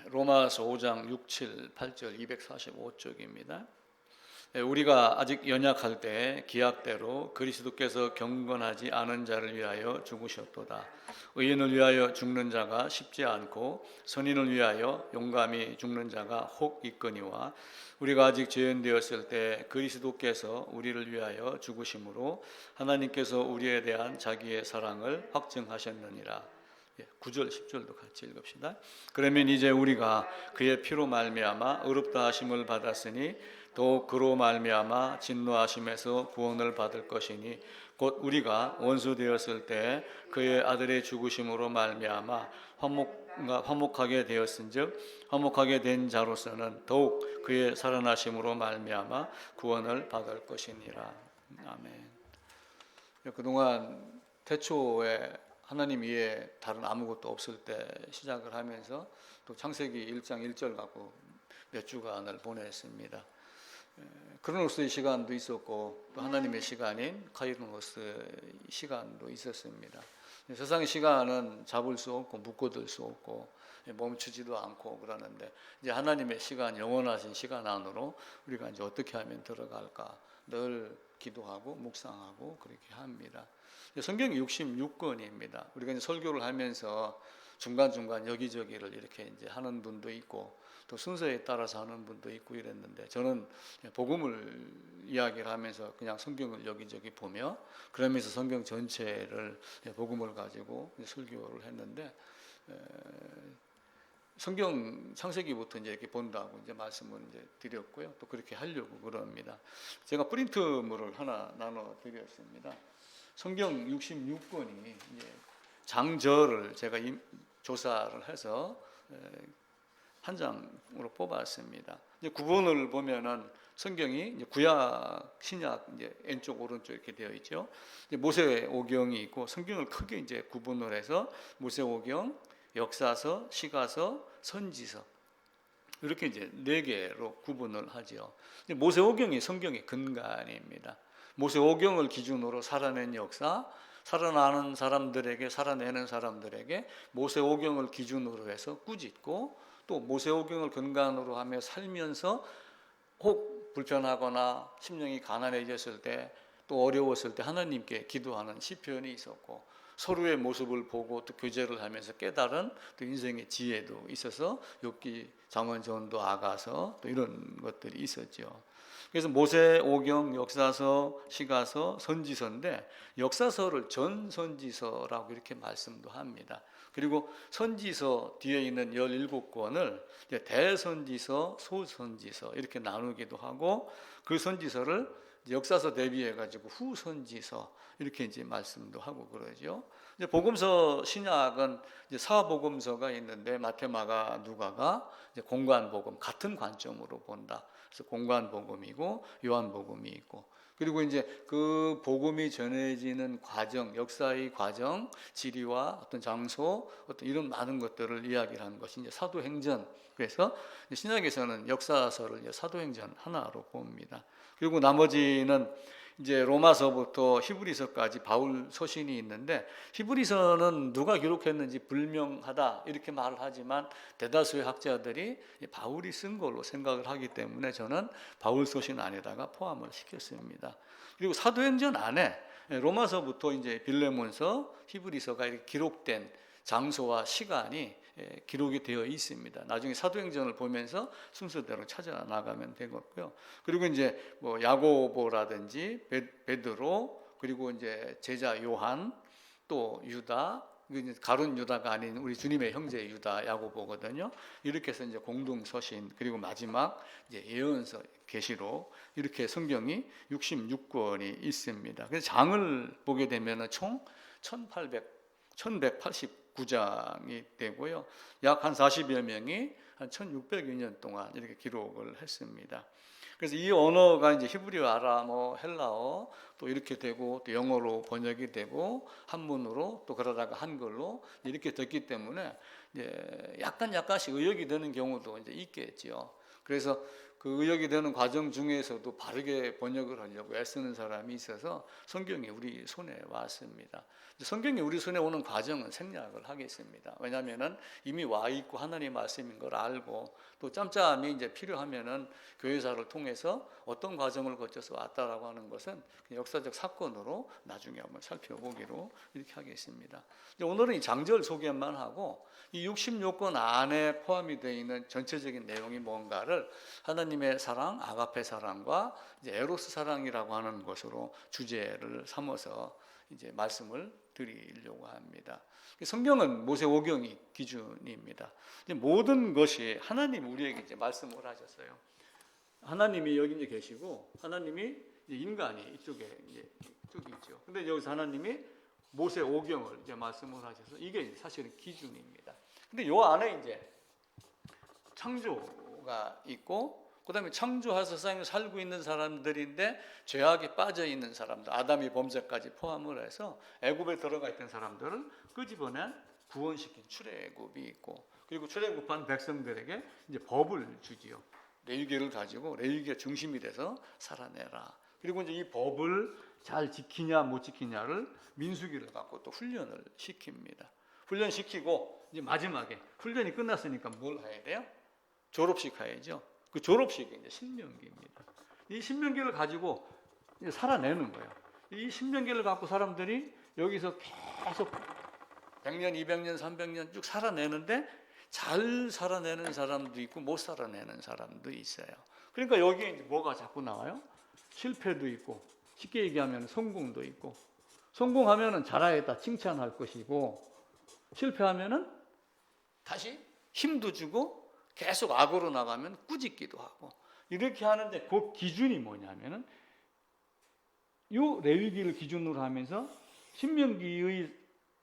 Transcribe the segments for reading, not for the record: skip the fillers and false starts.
로마서 5장 6, 7, 8절 245쪽입니다. 우리가 아직 연약할 때 기약대로 그리스도께서 경건하지 않은 자를 위하여 죽으셨도다. 의인을 위하여 죽는 자가 쉽지 않고 선인을 위하여 용감히 죽는 자가 혹 있거니와 우리가 아직 죄인 되었을 때 그리스도께서 우리를 위하여 죽으심으로 하나님께서 우리에 대한 자기의 사랑을 확증하셨느니라. 9절 10절도 같이 읽읍시다. 그러면 이제 우리가 그의 피로 말미암아 의롭다 하심을 받았으니 또 그로 말미암아 진노하심에서 구원을 받을 것이니 곧 우리가 원수 되었을 때 그의 아들의 죽으심으로 말미암아 화목하게 되었은즉 화목하게 된 자로서는 더욱 그의 살아나심으로 말미암아 구원을 받을 것이니라. 아멘. 그동안 태초에 하나님 위에 다른 아무것도 없을 때 시작을 하면서 또 창세기 1장 1절 갖고 몇 주간을 보냈습니다. 크로노스의 시간도 있었고 또 하나님의 시간인 카이로노스 시간도 있었습니다. 세상의 시간은 잡을 수 없고 묶어둘 수 없고 멈추지도 않고 그러는데 이제 하나님의 시간, 영원하신 시간 안으로 우리가 이제 어떻게 하면 들어갈까 늘 기도하고 묵상하고 그렇게 합니다. 성경이 66권입니다. 우리가 이제 설교를 하면서 중간중간 여기저기를 이렇게 이제 하는 분도 있고 또 순서에 따라서 하는 분도 있고 이랬는데 저는 복음을 이야기를 하면서 그냥 성경을 여기저기 보며 그러면서 성경 전체를 복음을 가지고 설교를 했는데 성경 창세기부터 이제 이렇게 본다고 이제 말씀을 이제 드렸고요. 또 그렇게 하려고 그럽니다. 제가 프린트물을 하나 나눠 드렸습니다. 성경 66권이 이제 장절을 제가 조사를 해서 한 장으로 뽑았습니다. 이제 구본을 보면은 성경이 이제 구약, 신약 이제 왼쪽 오른쪽 이렇게 되어 있죠. 이제 모세오경이 있고 성경을 크게 이제 구분을 해서 모세오경, 역사서, 시가서, 선지서 이렇게 이제 4개로 구분을 하죠. 모세오경이 성경의 근간입니다. 모세오경을 기준으로 살아낸 역사, 살아나는 사람들에게 살아내는 사람들에게 모세오경을 기준으로 해서 꾸짖고 또 모세오경을 근간으로 하며 살면서 혹 불편하거나 심령이 가난해졌을 때 또 어려웠을 때 하나님께 기도하는 시편이 있었고 서로의 모습을 보고 또 교제를 하면서 깨달은 또 인생의 지혜도 있어서 욥기, 잠언전도 아가서 또 이런 것들이 있었죠. 그래서 모세오경, 역사서, 시가서, 선지서인데 역사서를 전선지서라고 이렇게 말씀도 합니다. 그리고 선지서 뒤에 있는 17권을 대선지서, 소선지서 이렇게 나누기도 하고 그 선지서를 역사서 대비해 가지고 후선지서 이렇게 이제 말씀도 하고 그러죠. 이제 복음서 신약은 이제 사복음서가 있는데 마태, 마가, 누가가 이제 공관복음 같은 관점으로 본다. 그래서 공관복음이고 요한복음이 있고 그리고 이제 그 복음이 전해지는 과정, 역사의 과정, 지리와 어떤 장소, 어떤 이런 많은 것들을 이야기를 하는 것이 이제 사도행전. 그래서 신약에서는 역사서를 이제 사도행전 하나로 봅니다. 그리고 나머지는 이제 로마서부터 히브리서까지 바울 서신이 있는데 히브리서는 누가 기록했는지 불명하다 이렇게 말을 하지만 대다수의 학자들이 바울이 쓴 걸로 생각을 하기 때문에 저는 바울 서신 안에다가 포함을 시켰습니다. 그리고 사도행전 안에 로마서부터 이제 빌레몬서, 히브리서가 이렇게 기록된 장소와 시간이 기록이 되어 있습니다. 나중에 사도행전을 보면서 순서대로 찾아 나가면 되겠고요. 그리고 이제 뭐 야고보라든지 베드로 그리고 이제 제자 요한 또 유다 가룟 유다가 아닌 우리 주님의 형제 유다 야고보거든요. 이렇게 해서 이제 공동 서신 그리고 마지막 이제 예언서 계시록 이렇게 성경이 66권이 있습니다. 그래서 장을 보게 되면은 총 1189장이 되고요. 약 한 40여 명이 한 1600여 년 동안 이렇게 기록을 했습니다. 그래서 이 언어가 이제 히브리어, 아람어, 헬라어 또 이렇게 되고 또 영어로 번역이 되고 한문으로 또 그러다가 한글로 이렇게 됐기 때문에 이제 약간씩 의역이 되는 경우도 이제 있겠죠. 그래서 그 의역이 되는 과정 중에서도 바르게 번역을 하려고 애쓰는 사람이 있어서 성경이 우리 손에 왔습니다. 성경이 우리 손에 오는 과정은 생략을 하겠습니다. 왜냐하면은 이미 와 있고 하나님 말씀인 걸 알고 또 짬짬이 이제 필요하면은 교회사를 통해서 어떤 과정을 거쳐서 왔다라고 하는 것은 역사적 사건으로 나중에 한번 살펴보기로 이렇게 하겠습니다. 오늘은 이 장절 소개만 하고 이 66권 안에 포함이 되어 있는 전체적인 내용이 뭔가를 하나님의 사랑, 아가페 사랑과 이제 에로스 사랑이라고 하는 것으로 주제를 삼아서 이제 말씀을 드리려고 합니다. 성경은 모세오경이 기준입니다. 모든 것이 하나님 우리에게 이제 말씀을 하셨어요. 하나님이 여기 이제 계시고 하나님이 이제 인간이 이쪽에 있죠. 근데 여기서 하나님이 모세오경을 이제 말씀을 하셔서 이게 사실은 기준입니다. 근데 요 안에 이제 창조가 있고 그다음에 창조하셔서 세상에 살고 있는 사람들인데 죄악에 빠져 있는 사람들, 아담이 범죄까지 포함을 해서 애굽에 들어가 있던 사람들을 끄집어낸 구원시킨 출애굽이 있고 그리고 출애굽한 백성들에게 이제 법을 주지요. 레위기를 가지고 레위기가 중심이 돼서 살아내라. 그리고 이제 이 법을 잘 지키냐 못 지키냐를 민수기를 갖고 또 훈련을 시킵니다. 훈련시키고 이제 마지막에 훈련이 끝났으니까 뭘 해야 돼요? 졸업식 해야죠. 그 졸업식이 이제 신명기입니다. 이 신명기를 가지고 이제 살아내는 거예요. 이 신명기를 갖고 사람들이 여기서 계속 100년, 200년, 300년 쭉 살아내는데 잘 살아내는 사람도 있고 못 살아내는 사람도 있어요. 그러니까 여기에 이제 뭐가 자꾸 나와요? 실패도 있고 쉽게 얘기하면 성공도 있고 성공하면은 잘하였다 칭찬할 것이고 실패하면은 다시 힘도 주고 계속 악으로 나가면 꾸짖기도 하고 이렇게 하는데 그 기준이 뭐냐면은 요 레위기를 기준으로 하면서 신명기의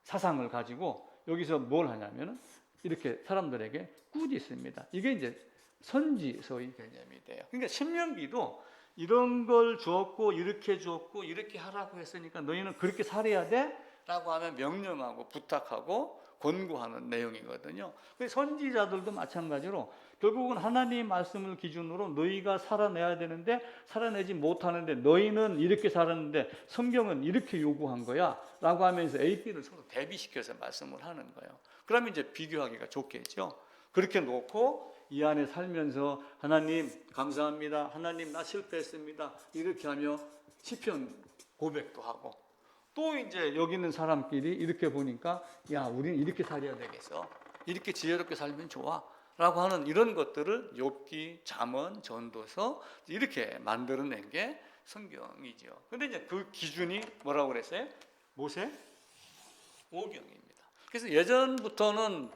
사상을 가지고 여기서 뭘 하냐면은 이렇게 사람들에게 꾸짖습니다. 이게 이제 선지서의 개념이 돼요. 그러니까 신명기도 이런 걸 주었고 이렇게 주었고 이렇게 하라고 했으니까 너희는 그렇게 살아야 돼? 라고 하면 명령하고 부탁하고 권고하는 내용이거든요. 선지자들도 마찬가지로 결국은 하나님 말씀을 기준으로 너희가 살아내야 되는데 살아내지 못하는데 너희는 이렇게 살았는데 성경은 이렇게 요구한 거야 라고 하면서 A, B를 서로 대비시켜서 말씀을 하는 거예요. 그러면 이제 비교하기가 좋겠죠. 그렇게 놓고 이 안에 살면서 하나님 감사합니다. 하나님 나 실패했습니다. 이렇게 하며 시편 고백도 하고 또 이제 여기 있는 사람끼리 이렇게 보니까 야 우리는 이렇게 살아야 되겠어. 이렇게 지혜롭게 살면 좋아. 라고 하는 이런 것들을 욥기, 잠언, 전도서 이렇게 만들어낸 게 성경이죠. 근데 이제 그 기준이 뭐라고 그랬어요? 모세 오경입니다. 그래서 예전부터는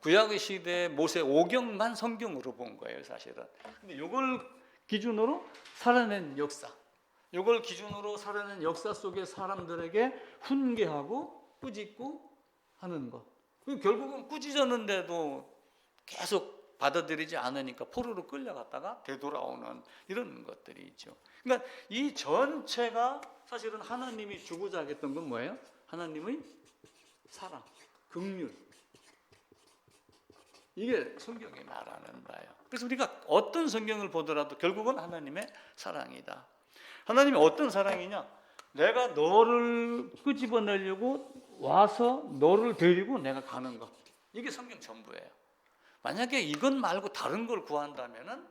구약의 시대에 모세 오경만 성경으로 본 거예요, 사실은. 근데 이걸 기준으로 살아낸 역사, 이걸 기준으로 살아낸 역사 속에 사람들에게 훈계하고 꾸짖고 하는 것. 결국은 꾸짖었는데도 계속 받아들이지 않으니까 포로로 끌려갔다가 되돌아오는 이런 것들이 있죠. 그러니까 이 전체가 사실은 하나님이 주고자 했던 건 뭐예요? 하나님의 사랑, 긍휼. 이게 성경이 말하는 바예요. 그래서 우리가 어떤 성경을 보더라도 결국은 하나님의 사랑이다. 하나님이 어떤 사랑이냐? 내가 너를 끄집어내려고 와서 너를 데리고 내가 가는 것. 이게 성경 전부예요. 만약에 이것 말고 다른 걸 구한다면은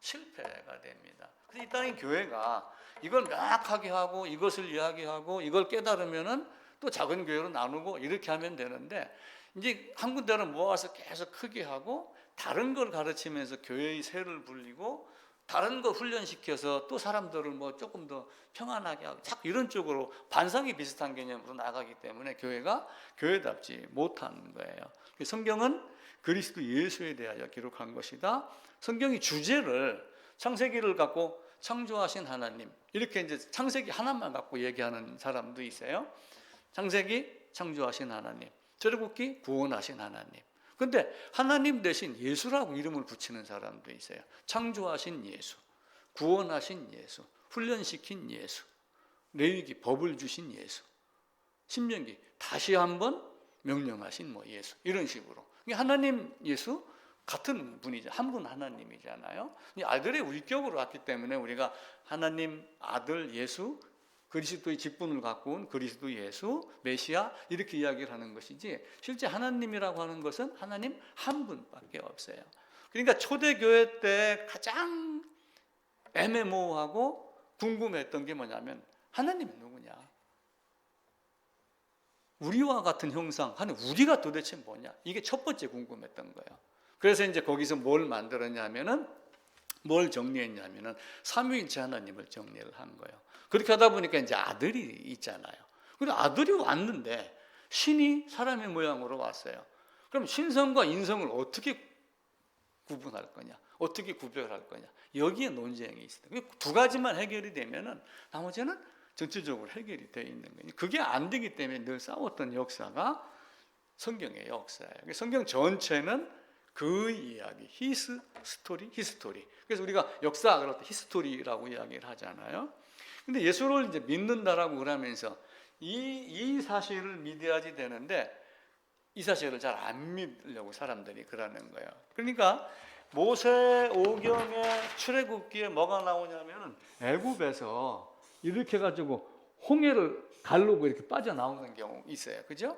실패가 됩니다. 그래서 이 땅의 교회가 이걸 명확하게 하고 이것을 이야기하고 이걸 깨달으면은 또 작은 교회로 나누고 이렇게 하면 되는데 이제 한 군데를 모아서 계속 크게 하고 다른 걸 가르치면서 교회의 세를 불리고 다른 거 훈련시켜서 또 사람들을 뭐 조금 더 평안하게 하고 자꾸 이런 쪽으로 반성이 비슷한 개념으로 나가기 때문에 교회가 교회답지 못한 거예요. 성경은 그리스도 예수에 대하여 기록한 것이다. 성경이 주제를 창세기를 갖고 창조하신 하나님 이렇게 이제 창세기 하나만 갖고 얘기하는 사람도 있어요. 창세기 창조하신 하나님, 출애굽기 구원하신 하나님. 근데 하나님 대신 예수라고 이름을 붙이는 사람도 있어요. 창조하신 예수, 구원하신 예수, 훈련시킨 예수, 레위기 법을 주신 예수, 신명기 다시 한번 명령하신 뭐 예수 이런 식으로 하나님 예수, 같은 분이죠. 한 분 하나님이잖아요. 이 아들의 위격으로 왔기 때문에 우리가 하나님 아들 예수, 그리스도의 직분을 갖고 온 그리스도 예수, 메시아 이렇게 이야기를 하는 것이지, 실제 하나님이라고 하는 것은 하나님 한 분밖에 없어요. 그러니까 초대교회 때 가장 애매모호하고 궁금했던 게 뭐냐면 하나님이 누구냐? 우리와 같은 형상, 우리가 도대체 뭐냐? 이게 첫 번째 궁금했던 거예요. 그래서 이제 거기서 뭘 만들었냐면은, 뭘 정리했냐면은 삼위일체 하나님을 정리를 한 거예요. 그렇게 하다 보니까 이제 아들이 있잖아요. 근데 아들이 왔는데 신이 사람의 모양으로 왔어요. 그럼 신성과 인성을 어떻게 구분할 거냐? 어떻게 구별할 거냐? 여기에 논쟁이 있어요. 두 가지만 해결이 되면은 나머지는 전체적으로 해결이 되어 있는 거예요. 그게 안 되기 때문에 늘 싸웠던 역사가 성경의 역사예요. 성경 전체는 그 이야기, 히스 스토리, 히스토리. 그래서 우리가 역사 그럴 때 히스토리라고 이야기를 하잖아요. 근데 예수를 이제 믿는다라고 그러면서 이 사실을 믿어야지 되는데 이 사실을 잘 안 믿으려고 사람들이 그러는 거예요. 그러니까 모세오경의 출애굽기에 뭐가 나오냐면은 애굽에서 이렇게 가지고 홍해를 가르고 이렇게 빠져나오는 경우 있어요. 그죠?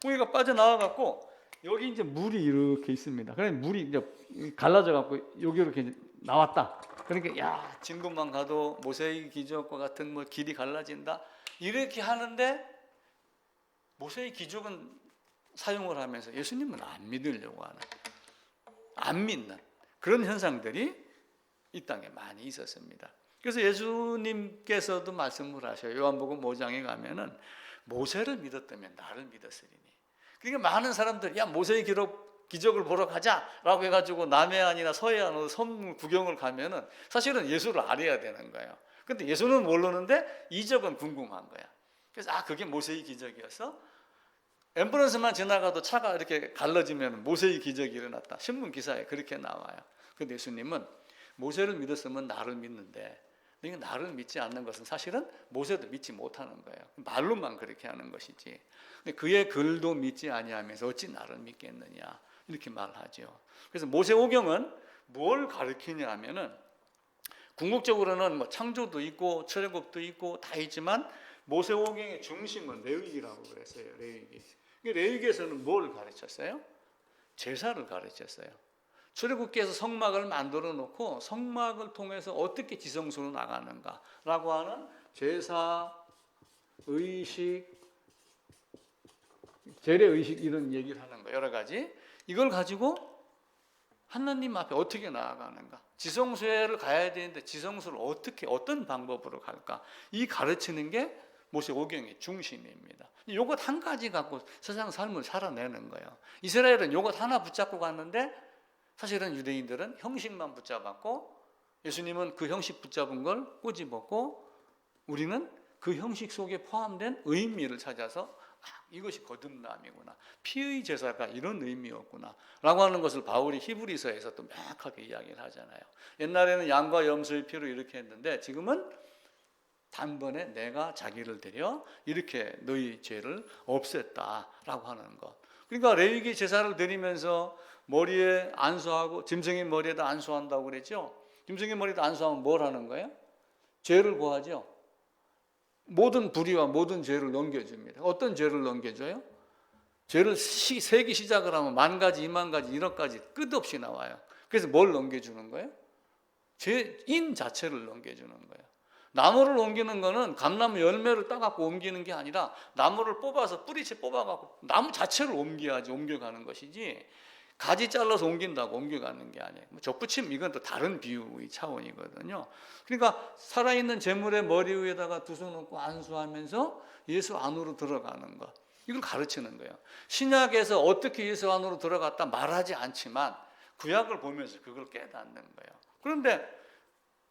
홍해가 빠져나와 갖고 여기 이제 물이 이렇게 있습니다. 그래 물이 이제 갈라져 갖고 여기 이렇게 나왔다. 그러니까 야, 진급만 가도 모세의 기적과 같은 뭐 길이 갈라진다. 이렇게 하는데 모세의 기적은 사용을 하면서 예수님은 안 믿으려고 하는, 안 믿는 그런 현상들이 이 땅에 많이 있었습니다. 그래서 예수님께서도 말씀을 하셔요. 요한복음 5장에 가면은 모세를 믿었다면 나를 믿었으리니. 그러니까 많은 사람들이 야, 모세의 기적을 보러 가자라고 해가지고 남해안이나 서해안으로 섬 구경을 가면은 사실은 예수를 알아야 되는 거예요. 근데 예수는 모르는데 이적은 궁금한 거야. 그래서 그게 모세의 기적이었어? 앰뷸런스만 지나가도 차가 이렇게 갈라지면 모세의 기적이 일어났다. 신문 기사에 그렇게 나와요. 근데 예수님은 모세를 믿었으면 나를 믿는데 나를 믿지 않는 것은 사실은 모세도 믿지 못하는 거예요. 말로만 그렇게 하는 것이지. 그의 글도 믿지 아니하면서 어찌 나를 믿겠느냐 이렇게 말하죠. 그래서 모세오경은 뭘 가르치냐 하면은 궁극적으로는 뭐 창조도 있고 출애굽도 있고 다 있지만 모세오경의 중심은 레위기라고 그랬어요. 레위기. 레위기에서는 뭘 가르쳤어요? 제사를 가르쳤어요. 출애굽기에서 성막을 만들어 놓고 성막을 통해서 어떻게 지성소로 나가는가라고 하는 제사, 의식, 재래의식 이런 얘기를 하는 거예요. 여러 가지. 이걸 가지고 하나님 앞에 어떻게 나아가는가. 지성소를 가야 되는데 지성소를 어떻게 어떤 방법으로 갈까. 이 가르치는 게 모세오경의 중심입니다. 이것 한 가지 갖고 세상 삶을 살아내는 거예요. 이스라엘은 이것 하나 붙잡고 갔는데 사실은 유대인들은 형식만 붙잡았고 예수님은 그 형식 붙잡은 걸 꼬집었고 우리는 그 형식 속에 포함된 의미를 찾아서 이것이 거듭남이구나. 피의 제사가 이런 의미였구나. 라고 하는 것을 바울이 히브리서에서 또 명확하게 이야기를 하잖아요. 옛날에는 양과 염소의 피로 이렇게 했는데 지금은 단번에 내가 자기를 들여 이렇게 너희 죄를 없앴다라고 하는 것. 그러니까 레위기 제사를 드리면서 머리에 안수하고 짐승의 머리에다 안수한다고 그랬죠. 짐승의 머리에다 안수하면 뭘 하는 거예요? 죄를 고하죠. 모든 불의와 모든 죄를 넘겨줍니다. 어떤 죄를 넘겨줘요? 죄를 세기 시작을 하면 10,000가지, 20,000가지, 1억가지 끝없이 나와요. 그래서 뭘 넘겨주는 거예요? 죄인 자체를 넘겨주는 거예요. 나무를 옮기는 거는 감나무 열매를 따갖고 옮기는 게 아니라 나무를 뽑아서 뿌리채 뽑아갖고 나무 자체를 옮겨야지 옮겨가는 것이지 가지 잘라서 옮긴다고 옮겨가는 게 아니에요. 젖붙임 이건 또 다른 비유의 차원이거든요. 그러니까 살아있는 재물의 머리 위에다가 두 손 얹고 안수하면서 예수 안으로 들어가는 것. 이걸 가르치는 거예요. 신약에서 어떻게 예수 안으로 들어갔다 말하지 않지만 구약을 보면서 그걸 깨닫는 거예요. 그런데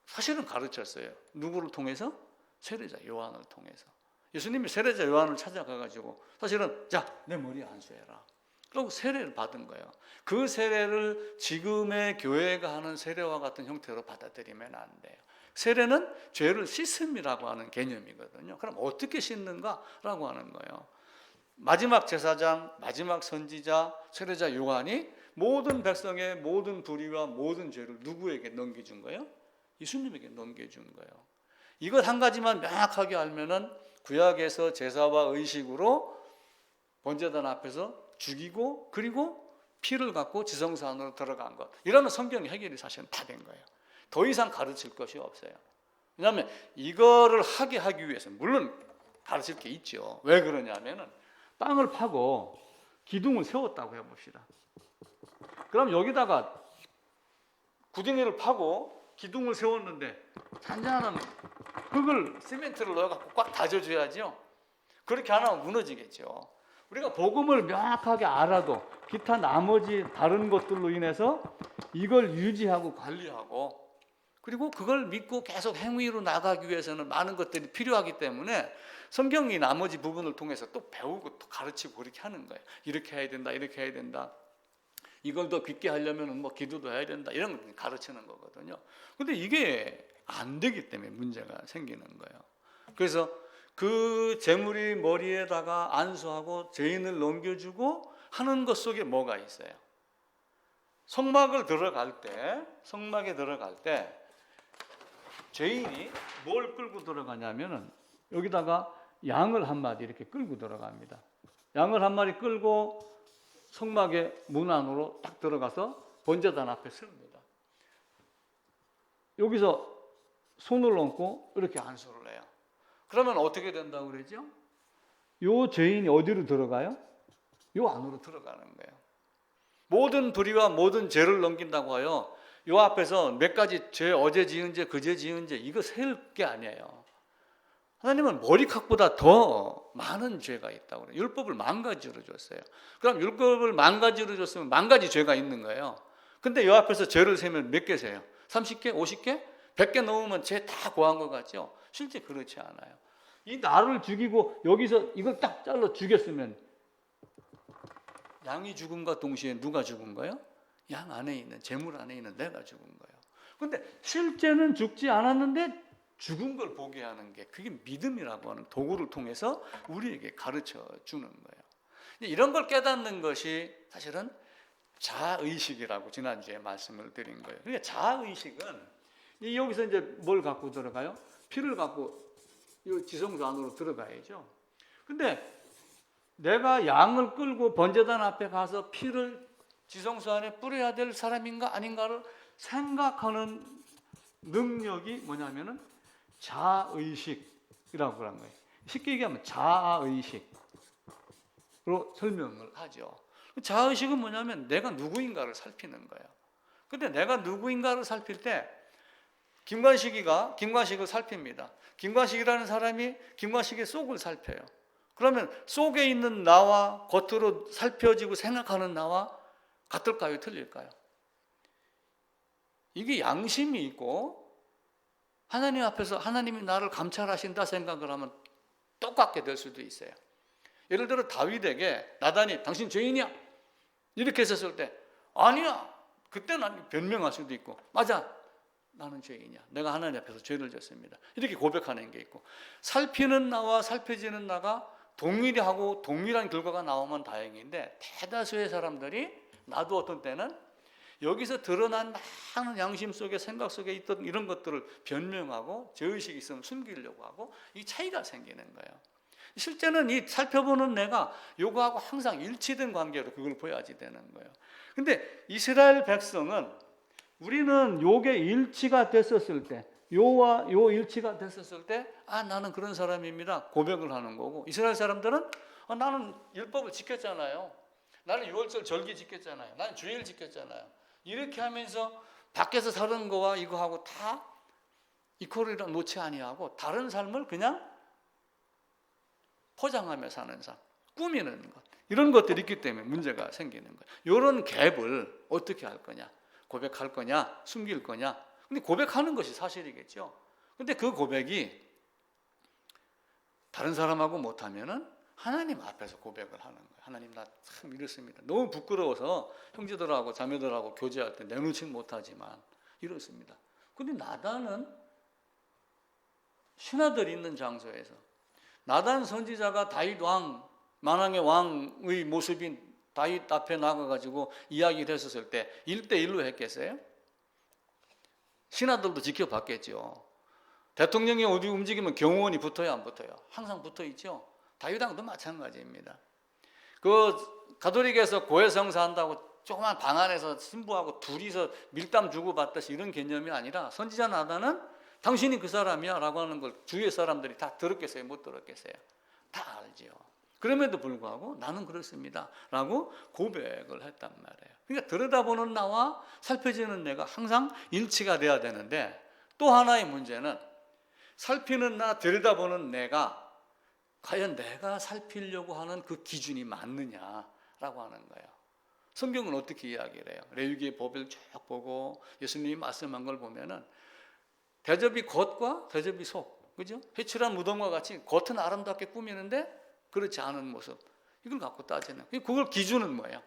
사실은 가르쳤어요. 누구를 통해서? 세례자 요한을 통해서. 예수님이 세례자 요한을 찾아가가지고 사실은 자, 내 머리에 안수해라. 그리고 세례를 받은 거예요. 그 세례를 지금의 교회가 하는 세례와 같은 형태로 받아들이면 안 돼요. 세례는 죄를 씻음이라고 하는 개념이거든요. 그럼 어떻게 씻는가라고 하는 거예요. 마지막 제사장, 마지막 선지자, 세례자 요한이 모든 백성의 모든 불의와 모든 죄를 누구에게 넘겨준 거예요? 예수님에게 넘겨준 거예요. 이것 한 가지만 명확하게 알면은 구약에서 제사와 의식으로 번제단 앞에서 죽이고 그리고 피를 갖고 지성소 안으로 들어간 것, 이러면 성경 해결이 사실은 다 된 거예요. 더 이상 가르칠 것이 없어요. 왜냐하면 이거를 하기 위해서 물론 가르칠 게 있죠. 왜 그러냐면은 땅을 파고 기둥을 세웠다고 해봅시다. 그럼 여기다가 구덩이를 파고 기둥을 세웠는데 잔잔한 흙을 시멘트를 넣어갖고 꽉 다져줘야죠. 그렇게 안 하면 무너지겠죠. 우리가 복음을 명확하게 알아도 기타 나머지 다른 것들로 인해서 이걸 유지하고 관리하고 그리고 그걸 믿고 계속 행위로 나가기 위해서는 많은 것들이 필요하기 때문에 성경이 나머지 부분을 통해서 또 배우고 또 가르치고 그렇게 하는 거예요. 이렇게 해야 된다, 이렇게 해야 된다. 이걸 더 깊게 하려면 뭐 기도도 해야 된다, 이런 걸 가르치는 거거든요. 근데 이게 안 되기 때문에 문제가 생기는 거예요. 그래서 그 재물이 머리에다가 안수하고 죄인을 넘겨주고 하는 것 속에 뭐가 있어요? 성막에 들어갈 때 죄인이 뭘 끌고 들어가냐면은 여기다가 양을 한 마리 이렇게 끌고 들어갑니다. 양을 한 마리 끌고 성막의 문 안으로 딱 들어가서 번제단 앞에 섭니다. 여기서 손을 얹고 이렇게 안수를 해요. 그러면 어떻게 된다고 그러죠? 요 죄인이 어디로 들어가요? 요 안으로 들어가는 거예요. 모든 불의와 모든 죄를 넘긴다고 하여 요 앞에서 몇 가지 죄, 어제 지은 죄, 그제 지은 죄, 이거 셀 게 아니에요. 하나님은 머리카락보다 더 많은 죄가 있다고 그래요. 율법을 만가지로 줬어요. 그럼 율법을 만가지로 줬으면 만가지 죄가 있는 거예요. 근데 요 앞에서 죄를 세면 몇 개 세요? 30개? 50개? 100개 넘으면 죄 다 고한 것 같죠? 실제 그렇지 않아요. 이 나를 죽이고 여기서 이걸 딱 잘라 죽였으면 양이 죽음과 동시에 누가 죽은 거예요? 양 안에 있는, 재물 안에 있는 내가 죽은 거예요. 근데 실제는 죽지 않았는데 죽은 걸 보게 하는 게 그게 믿음이라고 하는 도구를 통해서 우리에게 가르쳐 주는 거예요. 이런 걸 깨닫는 것이 사실은 자의식이라고 지난주에 말씀을 드린 거예요. 그러니까 자의식은 여기서 이제 뭘 갖고 들어가요? 피를 갖고 이 지성소 안으로 들어가야죠. 근데 내가 양을 끌고 번제단 앞에 가서 피를 지성소 안에 뿌려야 될 사람인가 아닌가를 생각하는 능력이 뭐냐면은 자의식이라고 하는 거예요. 쉽게 얘기하면 자의식으로 설명을 하죠. 자의식은 뭐냐면 내가 누구인가를 살피는 거예요. 근데 내가 누구인가를 살필 때 김관식을 살핍니다. 김관식이라는 사람이 김관식의 속을 살펴요. 그러면 속에 있는 나와 겉으로 살펴지고 생각하는 나와 같을까요? 틀릴까요? 이게 양심이 있고 하나님 앞에서 하나님이 나를 감찰하신다 생각을 하면 똑같게 될 수도 있어요. 예를 들어 다윗에게 나단이 당신 죄인이야 이렇게 했었을 때 아니야, 그때는 변명할 수도 있고 맞아, 나는 죄인이야, 내가 하나님 앞에서 죄를 졌습니다 이렇게 고백하는 게 있고, 살피는 나와 살펴지는 나가 동일히 하고 동일한 결과가 나오면 다행인데 대다수의 사람들이 나도 어떤 때는 여기서 드러난 많은 양심 속에 생각 속에 있던 이런 것들을 변명하고 죄의식이 있으면 숨기려고 하고 이 차이가 생기는 거예요. 실제는 이 살펴보는 내가 요거하고 항상 일치된 관계로 그걸 보여야지 되는 거예요. 근데 이스라엘 백성은 우리는 요게 일치가 됐었을 때 요와 요 일치가 됐었을 때 나는 그런 사람입니다 고백을 하는 거고, 이스라엘 사람들은 나는 율법을 지켰잖아요, 나는 6월절 절기 지켰잖아요, 나는 주일 지켰잖아요, 이렇게 하면서 밖에서 사는 거와 이거하고 다 이퀄이라 놓지 아니하고 다른 삶을 그냥 포장하며 사는 삶, 꾸미는 것, 이런 것들이 있기 때문에 문제가 생기는 거예요. 이런 갭을 어떻게 할 거냐, 고백할 거냐, 숨길 거냐. 근데 고백하는 것이 사실이겠죠. 근데 그 고백이 다른 사람하고 못하면은 하나님 앞에서 고백을 하는 거예요. 하나님, 나 참 이렇습니다. 너무 부끄러워서 형제들하고 자매들하고 교제할 때 내놓지 못하지만 이렇습니다. 근데 나단은 신하들이 있는 장소에서 나단 선지자가 다윗 왕, 만왕의 왕의 모습인 다윗 앞에 나가가지고 이야기를 했었을 때 1대1로 했겠어요? 신하들도 지켜봤겠죠. 대통령이 어디 움직이면 경호원이 붙어요, 안 붙어요? 항상 붙어 있죠. 다윗왕도 마찬가지입니다. 그 가톨릭에서 고해성사 한다고 조그만 방 안에서 신부하고 둘이서 밀담 주고받듯이 이런 개념이 아니라 선지자 나단은 당신이 그 사람이야 라고 하는 걸 주위의 사람들이 다 들었겠어요? 못 들었겠어요? 다 알지요. 그럼에도 불구하고 나는 그렇습니다 라고 고백을 했단 말이에요. 그러니까 들여다보는 나와 살펴지는 내가 항상 일치가 돼야 되는데, 또 하나의 문제는 살피는 나, 들여다보는 내가 과연 내가 살피려고 하는 그 기준이 맞느냐라고 하는 거예요. 성경은 어떻게 이야기를 해요? 레위기의 법을 쭉 보고 예수님이 말씀한 걸 보면은 대접이 겉과 대접이 속, 그죠? 회칠한 무덤과 같이 겉은 아름답게 꾸미는데 그렇지 않은 모습, 이걸 갖고 따지는, 그걸 기준은 뭐예요?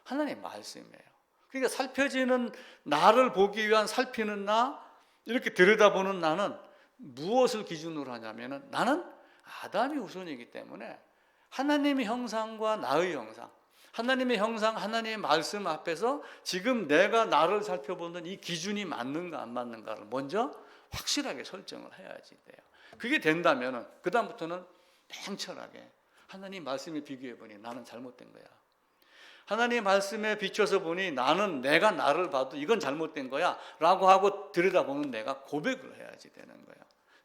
하나님의 말씀이에요. 그러니까 살펴지는 나를 보기 위한 살피는 나, 이렇게 들여다보는 나는 무엇을 기준으로 하냐면은 나는 아담이 우선이기 때문에 하나님의 형상과 나의 형상, 하나님의 형상, 하나님의 말씀 앞에서 지금 내가 나를 살펴보는 이 기준이 맞는가 안 맞는가를 먼저 확실하게 설정을 해야지 돼요. 그게 된다면은 그 다음부터는 냉철하게 하나님 말씀에 비교해 보니 나는 잘못된 거야. 하나님 말씀에 비춰서 보니 나는 내가 나를 봐도 이건 잘못된 거야 라고 하고 들여다보는 내가 고백을 해야지 되는 거야.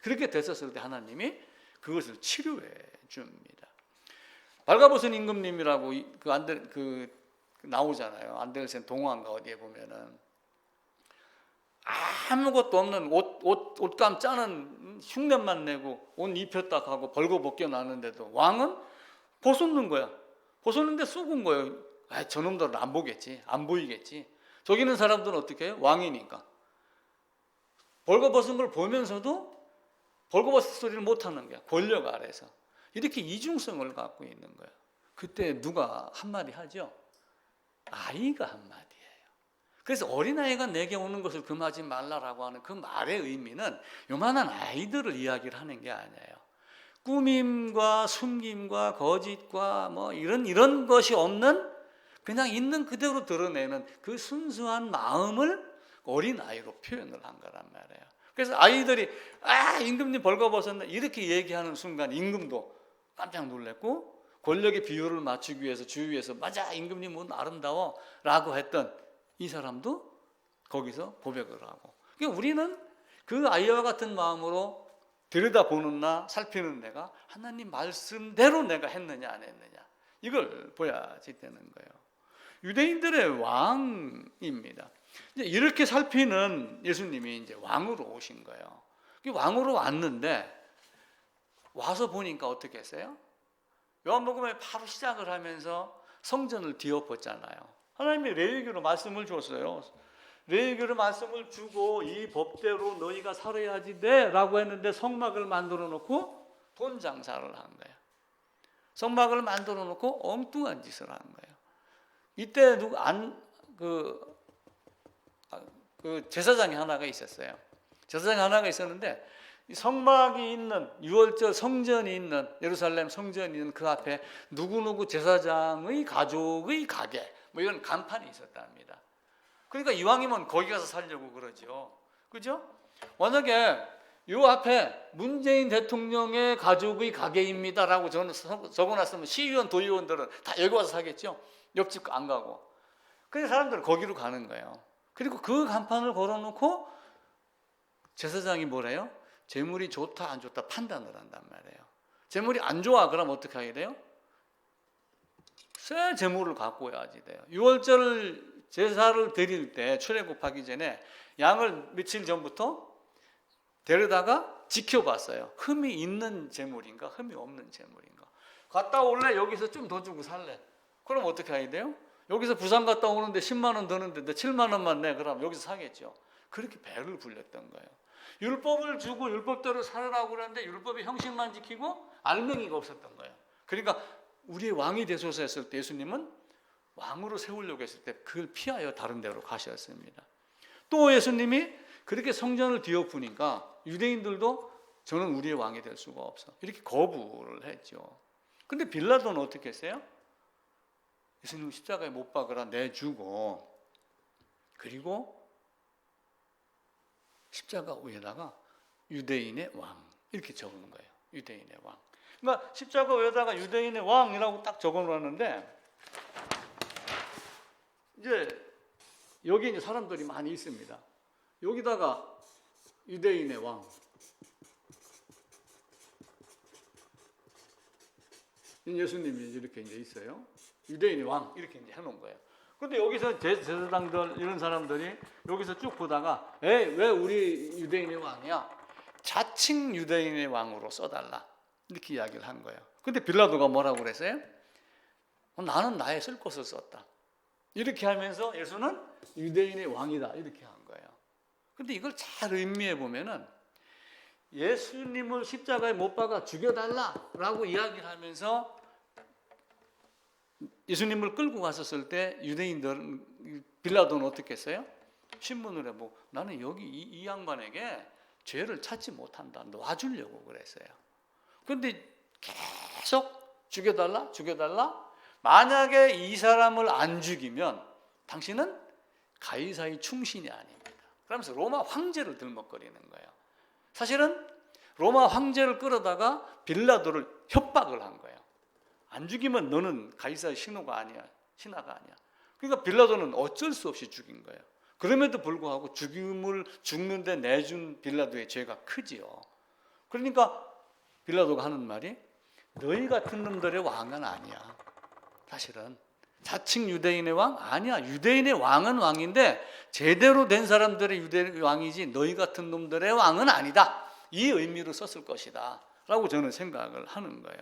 그렇게 됐었을 때 하나님이 그것을 치료해 줍니다. 발가벗은 임금님이라고 나오잖아요. 안데르센 동화인가 어디에 보면은 아무것도 없는 옷감 짜는 흉내만 내고 옷 입혔다 하고 벌거벗겨 놨는데도 왕은 벗었는 거야. 벗었는데 쑥은 거예요. 저놈들은 안 보겠지, 안 보이겠지. 저기 있는 사람들은 어떻게 해요? 왕이니까 벌거벗은 걸 보면서도 벌거벗은 소리를 못하는 거야. 권력 아래서. 이렇게 이중성을 갖고 있는 거예요. 그때 누가 한마디 하죠? 아이가 한마디예요. 그래서 어린아이가 내게 오는 것을 금하지 말라라고 하는 그 말의 의미는 요만한 아이들을 이야기를 하는 게 아니에요. 꾸밈과 숨김과 거짓과 뭐 이런 것이 없는, 그냥 있는 그대로 드러내는 그 순수한 마음을 어린아이로 표현을 한 거란 말이에요. 그래서 아이들이 임금님 벌거벗었네 이렇게 얘기하는 순간 임금도 깜짝 놀랐고, 권력의 비율을 맞추기 위해서 주위에서 맞아 임금님 옷 아름다워 라고 했던 이 사람도 거기서 고백을 하고, 그러니까 우리는 그 아이와 같은 마음으로 들여다보는 나, 살피는 내가 하나님 말씀대로 내가 했느냐 안 했느냐, 이걸 보야지 되는 거예요. 유대인들의 왕입니다. 이제 이렇게 살피는 예수님이 이제 왕으로 오신 거예요. 왕으로 왔는데 와서 보니까 어떻게 했어요? 요한복음에 바로 시작을 하면서 성전을 뒤엎었잖아요. 하나님이 레위기로 말씀을 줬어요. 레위기로 말씀을 주고 이 법대로 너희가 살아야지 라고 했는데 성막을 만들어 놓고 돈 장사를 한 거예요. 성막을 만들어 놓고 엉뚱한 짓을 한 거예요. 이때 제사장이 하나가 있었어요. 제사장이 하나가 있었는데 성막이 있는, 유월절 성전이 있는, 예루살렘 성전이 있는 그 앞에 누구누구 제사장의 가족의 가게 뭐 이런 간판이 있었답니다. 그러니까 이왕이면 거기 가서 살려고 그러죠. 그죠? 만약에 이 앞에 문재인 대통령의 가족의 가게입니다라고 저는 적어놨으면 시의원, 도의원들은 다 여기 와서 사겠죠. 옆집 안 가고. 그래서 사람들은 거기로 가는 거예요. 그리고 그 간판을 걸어놓고 제사장이 뭐래요? 재물이 좋다 안 좋다 판단을 한단 말이에요. 재물이 안 좋아 그럼 어떻게 하게 돼요? 새 재물을 갖고 와야지 돼요. 유월절 제사를 드릴 때 출애굽하기 전에 양을 며칠 전부터 데려다가 지켜봤어요. 흠이 있는 재물인가 흠이 없는 재물인가. 갔다 올래? 여기서 좀 더 주고 살래? 그럼 어떻게 해야 돼요? 여기서 부산 갔다 오는데 10만 원 드는데 7만 원만 내. 그럼 여기서 사겠죠. 그렇게 배를 불렸던 거예요. 율법을 주고 율법대로 살으라고 그러는데 율법의 형식만 지키고 알맹이가 없었던 거예요. 그러니까 우리의 왕이 되소서 했을 때 예수님은 왕으로 세우려고 했을 때 그걸 피하여 다른 데로 가셨습니다. 또 예수님이 그렇게 성전을 뒤엎으니까 유대인들도 저는 우리의 왕이 될 수가 없어 이렇게 거부를 했죠. 근데 빌라도는 어떻게 했어요? 예수님을 십자가에 못 박으라 내주고, 그리고 십자가 위에다가 유대인의 왕 이렇게 적은 거예요. 유대인의 왕. 그러니까 십자가 위에다가 유대인의 왕이라고 딱 적어놓았는데, 이제 여기 이제 사람들이 많이 있습니다. 여기다가 유대인의 왕, 예수님이 이렇게 이제 있어요. 유대인의 왕 이렇게 이제 해놓은 거예요. 근데 여기서 제사장들 이런 사람들이 여기서 쭉 보다가 왜 우리 유대인의 왕이야? 자칭 유대인의 왕으로 써달라 이렇게 이야기를 한 거예요. 근데 빌라도가 뭐라고 그랬어요? 나는 나의 쓸 것을 썼다 이렇게 하면서 예수는 유대인의 왕이다 이렇게 한 거예요. 근데 이걸 잘 의미해 보면은 예수님을 십자가에 못 박아 죽여달라라고 이야기를 하면서 예수님을 끌고 갔었을 때 유대인들은, 빌라도는 어떻게 했어요? 신문을 해보고 나는 여기 이 양반에게 죄를 찾지 못한다, 놔주려고 그랬어요. 그런데 계속 죽여달라 죽여달라, 만약에 이 사람을 안 죽이면 당신은 가이사의 충신이 아닙니다. 그러면서 로마 황제를 들먹거리는 거예요. 사실은 로마 황제를 끌어다가 빌라도를 협박을 한 거예요. 안 죽이면 너는 가이사의 신하가 아니야. 그러니까 빌라도는 어쩔 수 없이 죽인 거예요. 그럼에도 불구하고 죽는데 내준 빌라도의 죄가 크지요. 그러니까 빌라도가 하는 말이 너희 같은 놈들의 왕은 아니야. 사실은 자칭 유대인의 왕 아니야. 유대인의 왕은 왕인데 제대로 된 사람들의 유대 왕이지 너희 같은 놈들의 왕은 아니다. 이 의미로 썼을 것이다 라고 저는 생각을 하는 거예요.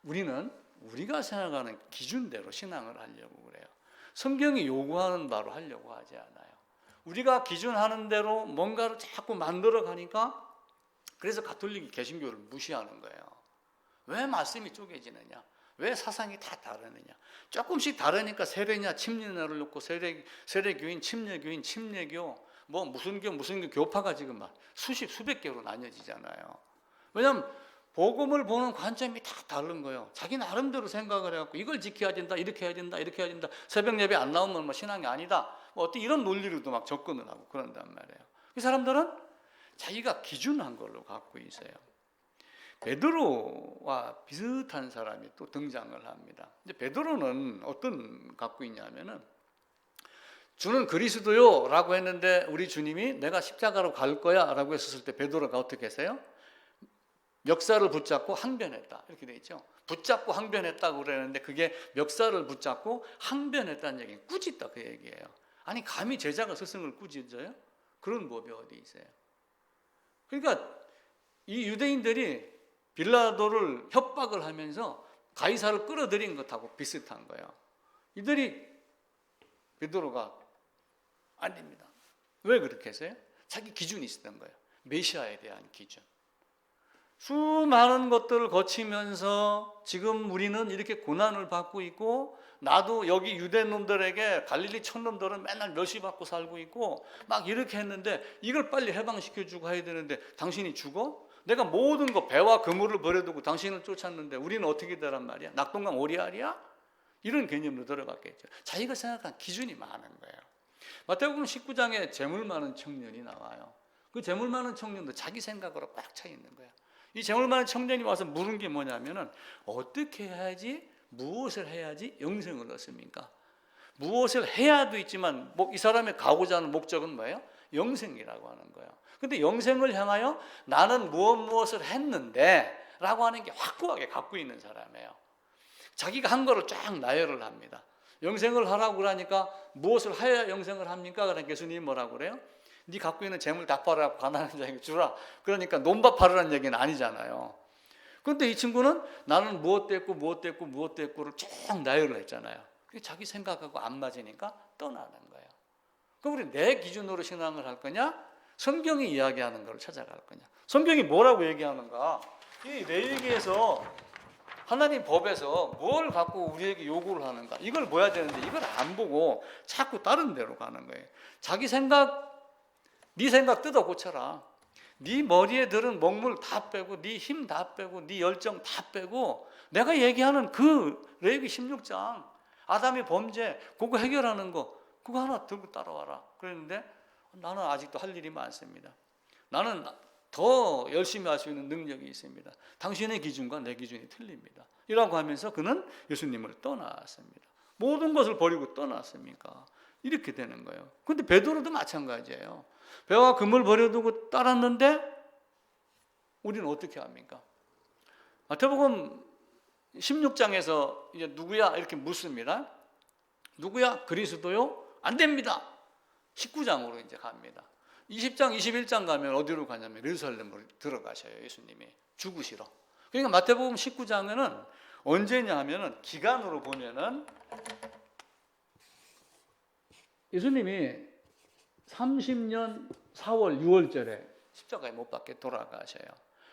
우리는 우리가 생각하는 기준대로 신앙을 하려고 그래요. 성경이 요구하는 바로 하려고 하지 않아요. 우리가 기준하는 대로 뭔가를 자꾸 만들어 가니까, 그래서 가톨릭이 개신교를 무시하는 거예요. 왜 말씀이 쪼개지느냐? 왜 사상이 다 다르느냐? 조금씩 다르니까 세례냐 침례냐를 놓고 세례교인, 침례교인, 침례교, 뭐 무슨 교 교파가 지금 막 수백 개로 나뉘어지잖아요. 왜냐하면 복음을 보는 관점이 다 다른 거예요. 자기 나름대로 생각을 해갖고 이걸 지켜야 된다, 이렇게 해야 된다, 이렇게 해야 된다. 새벽 예배 안 나오면 뭐 신앙이 아니다. 뭐 어떤 이런 논리로도 막 접근을 하고 그런단 말이에요. 이 사람들은 자기가 기준한 걸로 갖고 있어요. 베드로와 비슷한 사람이 또 등장을 합니다. 이제 베드로는 어떤 갖고 있냐면은, 주는 그리스도요라고 했는데 우리 주님이 내가 십자가로 갈 거야라고 했었을 때 베드로가 어떻게 했어요? 멱살을 붙잡고 항변했다 이렇게 돼 있죠. 붙잡고 항변했다고 그러는데 그게 멱살을 붙잡고 항변했다는 얘기는 꾸짖다 그 얘기예요. 아니 감히 제자가 스승을 꾸짖어요? 그런 법이 어디 있어요? 그러니까 이 유대인들이 빌라도를 협박을 하면서 가이사를 끌어들인 것하고 비슷한 거예요. 이들이 베드로가 안 됩니다. 왜 그렇게 했어요? 자기 기준이 있었던 거예요. 메시아에 대한 기준. 수많은 것들을 거치면서 지금 우리는 이렇게 고난을 받고 있고, 나도 여기 유대 놈들에게 갈릴리 촌놈들은 맨날 멸시받고 살고 있고 막 이렇게 했는데 이걸 빨리 해방시켜주고 해야 되는데 당신이 죽어? 내가 모든 거 배와 그물을 버려두고 당신을 쫓았는데 우리는 어떻게 되란 말이야? 낙동강 오리알이야? 이런 개념으로 들어갔겠죠. 자기가 생각한 기준이 많은 거예요. 마태복음 19장에 재물 많은 청년이 나와요. 그 재물 많은 청년도 자기 생각으로 꽉 차 있는 거예요. 이 재물 많은 청년이 와서 물은 게 뭐냐면은 어떻게 해야지, 무엇을 해야지 영생을 얻습니까? 무엇을 해야도 있지만 이 사람의 가고자 하는 목적은 뭐예요? 영생이라고 하는 거예요. 근데 영생을 향하여 나는 무엇을 했는데 라고 하는 게 확고하게 갖고 있는 사람이에요. 자기가 한 거를 쫙 나열을 합니다. 영생을 하라고 그러니까 무엇을 해야 영생을 합니까? 그러니까 예수님이 뭐라고 그래요? 네 갖고 있는 재물 다 팔아 가난한 자에게 주라. 그러니까 논밭 팔으라는 얘기는 아니잖아요. 그런데 이 친구는 나는 무엇 됐고를 쭉 나열을 했잖아요. 자기 생각하고 안 맞으니까 떠나는 거예요. 그럼 우리 내 기준으로 신앙을 할 거냐? 성경이 이야기하는 걸 찾아갈 거냐? 성경이 뭐라고 얘기하는가? 이 레위기에서 하나님 법에서 뭘 갖고 우리에게 요구를 하는가? 이걸 봐야 되는데 이걸 안 보고 자꾸 다른 데로 가는 거예요. 자기 생각, 네 생각 뜯어 고쳐라. 네 머리에 들은 먹물 다 빼고, 네 힘 다 빼고, 네 열정 다 빼고 내가 얘기하는 그 레위기 16장 아담의 범죄 그거 해결하는 거 그거 하나 들고 따라와라. 그랬는데 나는 아직도 할 일이 많습니다. 나는 더 열심히 할 수 있는 능력이 있습니다. 당신의 기준과 내 기준이 틀립니다. 이라고 하면서 그는 예수님을 떠났습니다. 모든 것을 버리고 떠났습니까? 이렇게 되는 거예요. 근데 베드로도 마찬가지예요. 배와 금을 버려두고 따랐는데 우리는 어떻게 합니까? 마태복음 16장에서 이제 누구야? 이렇게 묻습니다. 누구야? 그리스도요? 안 됩니다. 19장으로 이제 갑니다. 20장, 21장 가면 어디로 가냐면 예루살렘으로 들어가셔요. 예수님이 죽으시러. 그러니까 마태복음 19장에는 언제냐 하면은 기간으로 보면은 예수님이 30년 4월 6월절에 십자가에 못 박혀 돌아가셔요.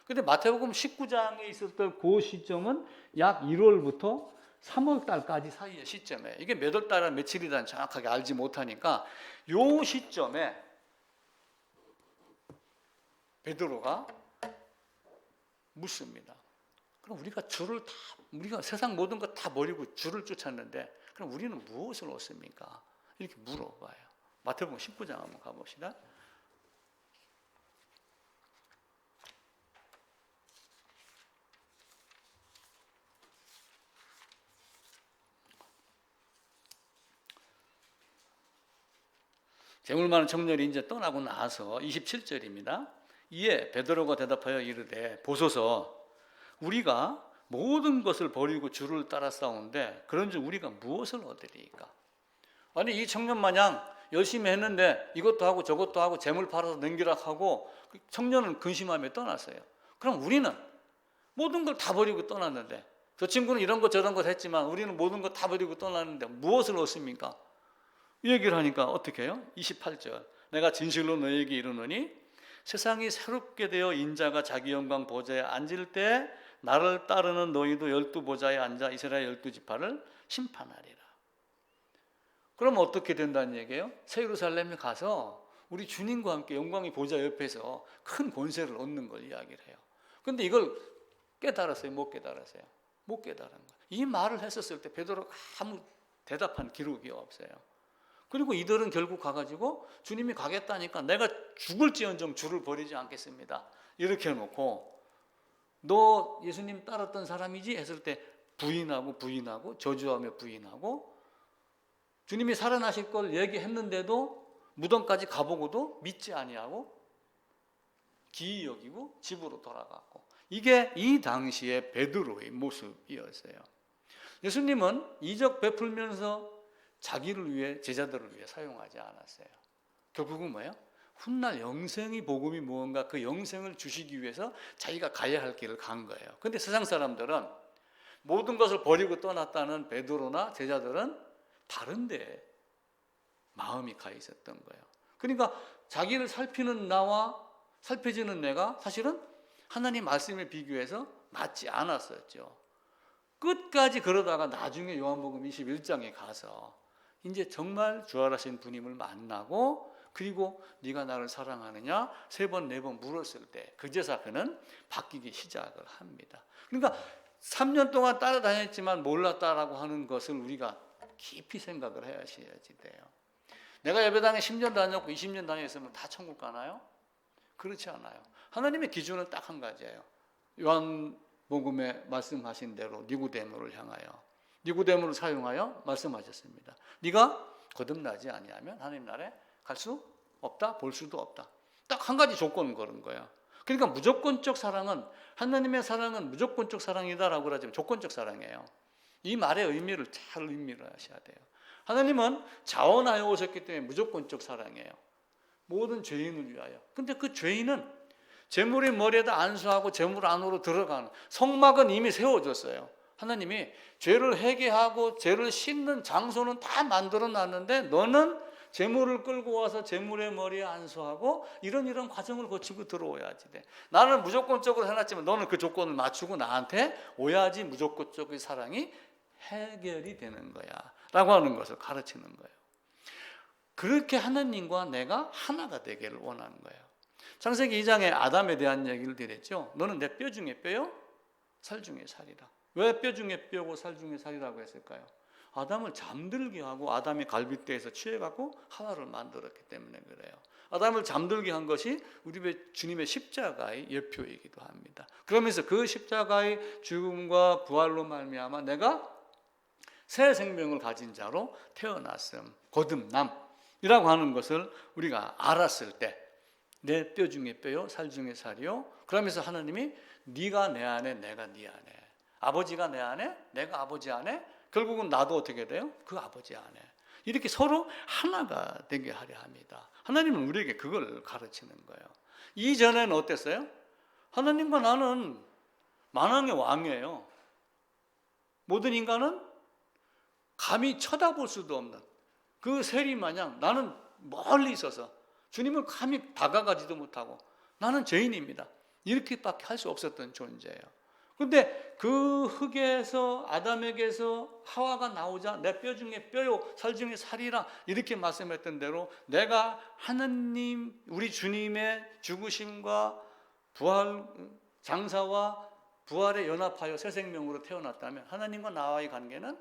근데 마태복음 19장에 있었던 그 시점은 약 1월부터 3월 달까지 사이의 시점에 이게 몇 월 달은 며칠이란 정확하게 알지 못하니까 요 시점에 베드로가 묻습니다. 그럼 우리가 세상 모든 것 다 버리고 주를 쫓았는데 그럼 우리는 무엇을 얻습니까? 이렇게 물어봐요. 마태복음 19장 한번 가봅시다. 재물 많은 청년이 이제 떠나고 나서 27절입니다. 이에 베드로가 대답하여 이르되 보소서 우리가 모든 것을 버리고 주를 따라 싸우는데 그런즉 우리가 무엇을 얻으리이까? 아니 이 청년 마냥 열심히 했는데 이것도 하고 저것도 하고 재물 팔아서 넘기락하고 청년은 근심하며 떠났어요. 그럼 우리는 모든 걸 다 버리고 떠났는데 저 친구는 이런 것 저런 것 했지만 우리는 모든 것 다 버리고 떠났는데 무엇을 얻습니까? 이 얘기를 하니까 어떻게 해요? 28절 내가 진실로 너에게 이르노니 세상이 새롭게 되어 인자가 자기 영광 보좌에 앉을 때 나를 따르는 너희도 12보좌에 앉아 이스라엘 12지파를 심판하리라. 그럼 어떻게 된다는 얘기예요? 새 예루살렘에 가서 우리 주님과 함께 영광의 보좌 옆에서 큰 권세를 얻는 걸 이야기를 해요. 근데 이걸 깨달았어요? 못 깨달았어요? 못 깨달은 거예요. 이 말을 했었을 때 베드로가 아무 대답한 기록이 없어요. 그리고 이들은 결국 가가지고 주님이 가겠다니까 내가 죽을지언정 주를 버리지 않겠습니다. 이렇게 해놓고 너 예수님 따랐던 사람이지? 했을 때 부인하고 저주하며 부인하고 주님이 살아나실 걸 얘기했는데도 무덤까지 가보고도 믿지 아니하고 기이 여기고 집으로 돌아갔고 이게 이 당시의 베드로의 모습이었어요. 예수님은 이적 베풀면서 자기를 위해 제자들을 위해 사용하지 않았어요. 결국은 뭐예요? 훗날 영생의 복음이 무언가 그 영생을 주시기 위해서 자기가 가야 할 길을 간 거예요. 근데 세상 사람들은 모든 것을 버리고 떠났다는 베드로나 제자들은 다른 데 마음이 가 있었던 거예요. 그러니까 자기를 살피는 나와 살펴지는 내가 사실은 하나님 말씀에 비교해서 맞지 않았었죠. 끝까지 그러다가 나중에 요한복음 21장에 가서 이제 정말 주활하신 주님을 만나고 그리고 네가 나를 사랑하느냐 3번 4번 물었을 때 그제서 그는 바뀌기 시작을 합니다. 그러니까 3년 동안 따라다녔지만 몰랐다라고 하는 것을 우리가 깊이 생각을 해야지 돼요. 내가 예배당에 10년 다녔고 20년 다녔으면 다 천국 가나요? 그렇지 않아요. 하나님의 기준은 딱 한 가지예요. 요한복음에 말씀하신 대로 니고데모를 향하여 니고데모를 사용하여 말씀하셨습니다. 네가 거듭나지 아니하면 하나님 나라에 갈 수 없다, 볼 수도 없다. 딱 한 가지 조건을 걸은 거예요. 그러니까 무조건적 사랑은 하나님의 사랑은 무조건적 사랑이다라고 그러지만 조건적 사랑이에요. 이 말의 의미를 잘 의미를 하셔야 돼요. 하나님은 자원하여 오셨기 때문에 무조건적 사랑이에요. 모든 죄인을 위하여. 근데 그 죄인은 재물의 머리에다 안수하고 재물 안으로 들어가는 성막은 이미 세워졌어요. 하나님이 죄를 회개하고 죄를 씻는 장소는 다 만들어 놨는데 너는 재물을 끌고 와서 재물의 머리에 안수하고 이런 과정을 거치고 들어오야지 돼. 나는 무조건적으로 해놨지만 너는 그 조건을 맞추고 나한테 오야지 무조건적인 사랑이 해결이 되는 거야 라고 하는 것을 가르치는 거예요. 그렇게 하나님과 내가 하나가 되기를 원하는 거예요. 창세기 2장에 아담에 대한 얘기를 드렸죠. 너는 내 뼈 중에 뼈요 살 중에 살이다. 왜 뼈 중에 뼈고 살 중에 살이라고 했을까요? 아담을 잠들게 하고 아담이 갈빗대에서 취해갖고 하와를 만들었기 때문에 그래요. 아담을 잠들게 한 것이 우리 주님의 십자가의 예표이기도 합니다. 그러면서 그 십자가의 죽음과 부활로 말미암아 내가 새 생명을 가진 자로 태어났음, 거듭남이라고 하는 것을 우리가 알았을 때 내 뼈 중에 뼈요 살 중에 살이요. 그러면서 하나님이 네가 내 안에 내가 네 안에, 아버지가 내 안에 내가 아버지 안에, 결국은 나도 어떻게 돼요? 그 아버지 안에. 이렇게 서로 하나가 되게 하려 합니다. 하나님은 우리에게 그걸 가르치는 거예요. 이전에는 어땠어요? 하나님과 나는 만왕의 왕이에요. 모든 인간은 감히 쳐다볼 수도 없는 그 세리 마냥 나는 멀리 있어서 주님을 감히 다가가지도 못하고 나는 죄인입니다. 이렇게밖에 할 수 없었던 존재예요. 그런데 그 흙에서 아담에게서 하와가 나오자 내 뼈 중에 뼈요 살 중에 살이라 이렇게 말씀했던 대로 내가 하나님 우리 주님의 죽으심과 부활 장사와 부활에 연합하여 새 생명으로 태어났다면 하나님과 나와의 관계는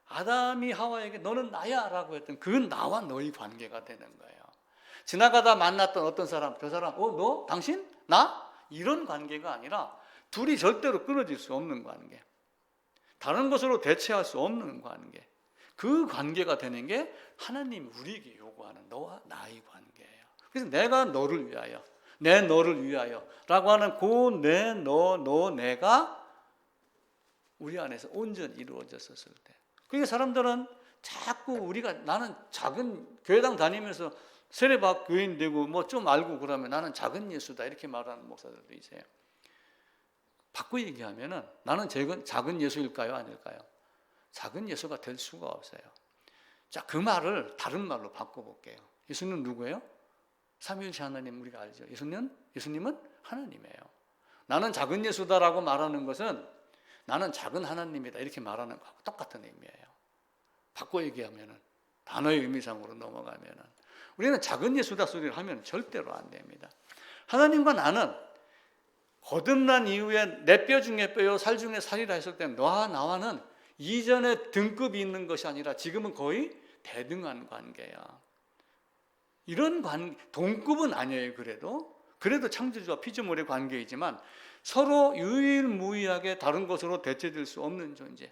아담이 하와에게 너는 나야 라고 했던 그 나와 너의 관계가 되는 거예요. 지나가다 만났던 어떤 사람, 그 사람 너? 당신? 나? 이런 관계가 아니라 둘이 절대로 끊어질 수 없는 관계, 다른 것으로 대체할 수 없는 관계, 그 관계가 되는 게 하나님이 우리에게 요구하는 너와 나의 관계예요. 그래서 내가 너를 위하여, 내 너를 위하여 라고 하는 그 내, 너, 내가 우리 안에서 온전히 이루어졌었을 때, 그러니까 사람들은 자꾸 우리가 나는 작은 교회당 다니면서 세례받 교인 되고 뭐 좀 알고 그러면 나는 작은 예수다 이렇게 말하는 목사들도 있어요. 바꿔 얘기하면은 나는 작은 예수일까요? 아닐까요? 작은 예수가 될 수가 없어요. 자, 그 말을 다른 말로 바꿔볼게요. 예수는 누구예요? 삼위일체 하나님 우리가 알죠. 예수님은 하나님이에요. 나는 작은 예수다라고 말하는 것은 나는 작은 하나님이다 이렇게 말하는 거하고 똑같은 의미예요. 바꿔 얘기하면은 단어의 의미상으로 넘어가면은 우리는 작은 예수다 소리를 하면 절대로 안 됩니다. 하나님과 나는 거듭난 이후에 내 뼈 중에 뼈요 살 중에 살이라 했을 때 너와 나와는 이전에 등급이 있는 것이 아니라 지금은 거의 대등한 관계야. 이런 동급은 아니에요. 그래도 창조주와 피조물의 관계이지만 서로 유일무이하게 다른 것으로 대체될 수 없는 존재.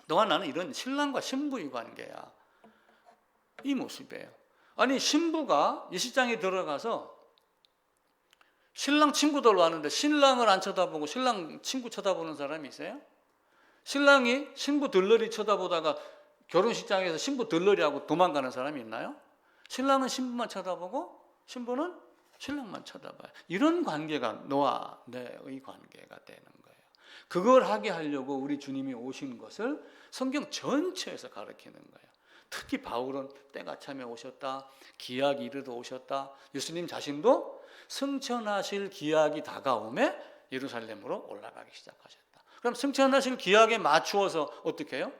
너와 나는 이런 신랑과 신부의 관계야. 이 모습이에요. 아니 신부가 예식장에 들어가서 신랑 친구들 왔는데 신랑을 안 쳐다보고 신랑 친구 쳐다보는 사람이 있어요? 신랑이 신부 들러리 쳐다보다가 결혼식장에서 신부 들러리하고 도망가는 사람이 있나요? 신랑은 신부만 쳐다보고 신부는 신랑만 쳐다봐요. 이런 관계가 너와 내의 관계가 되는 거예요. 그걸 하게 하려고 우리 주님이 오신 것을 성경 전체에서 가르치는 거예요. 특히 바울은 때가 참에 오셨다, 기약이 이르러 오셨다. 예수님 자신도 승천하실 기약이 다가오매 예루살렘으로 올라가기 시작하셨다. 그럼 승천하실 기약에 맞추어서 어떻게 해요?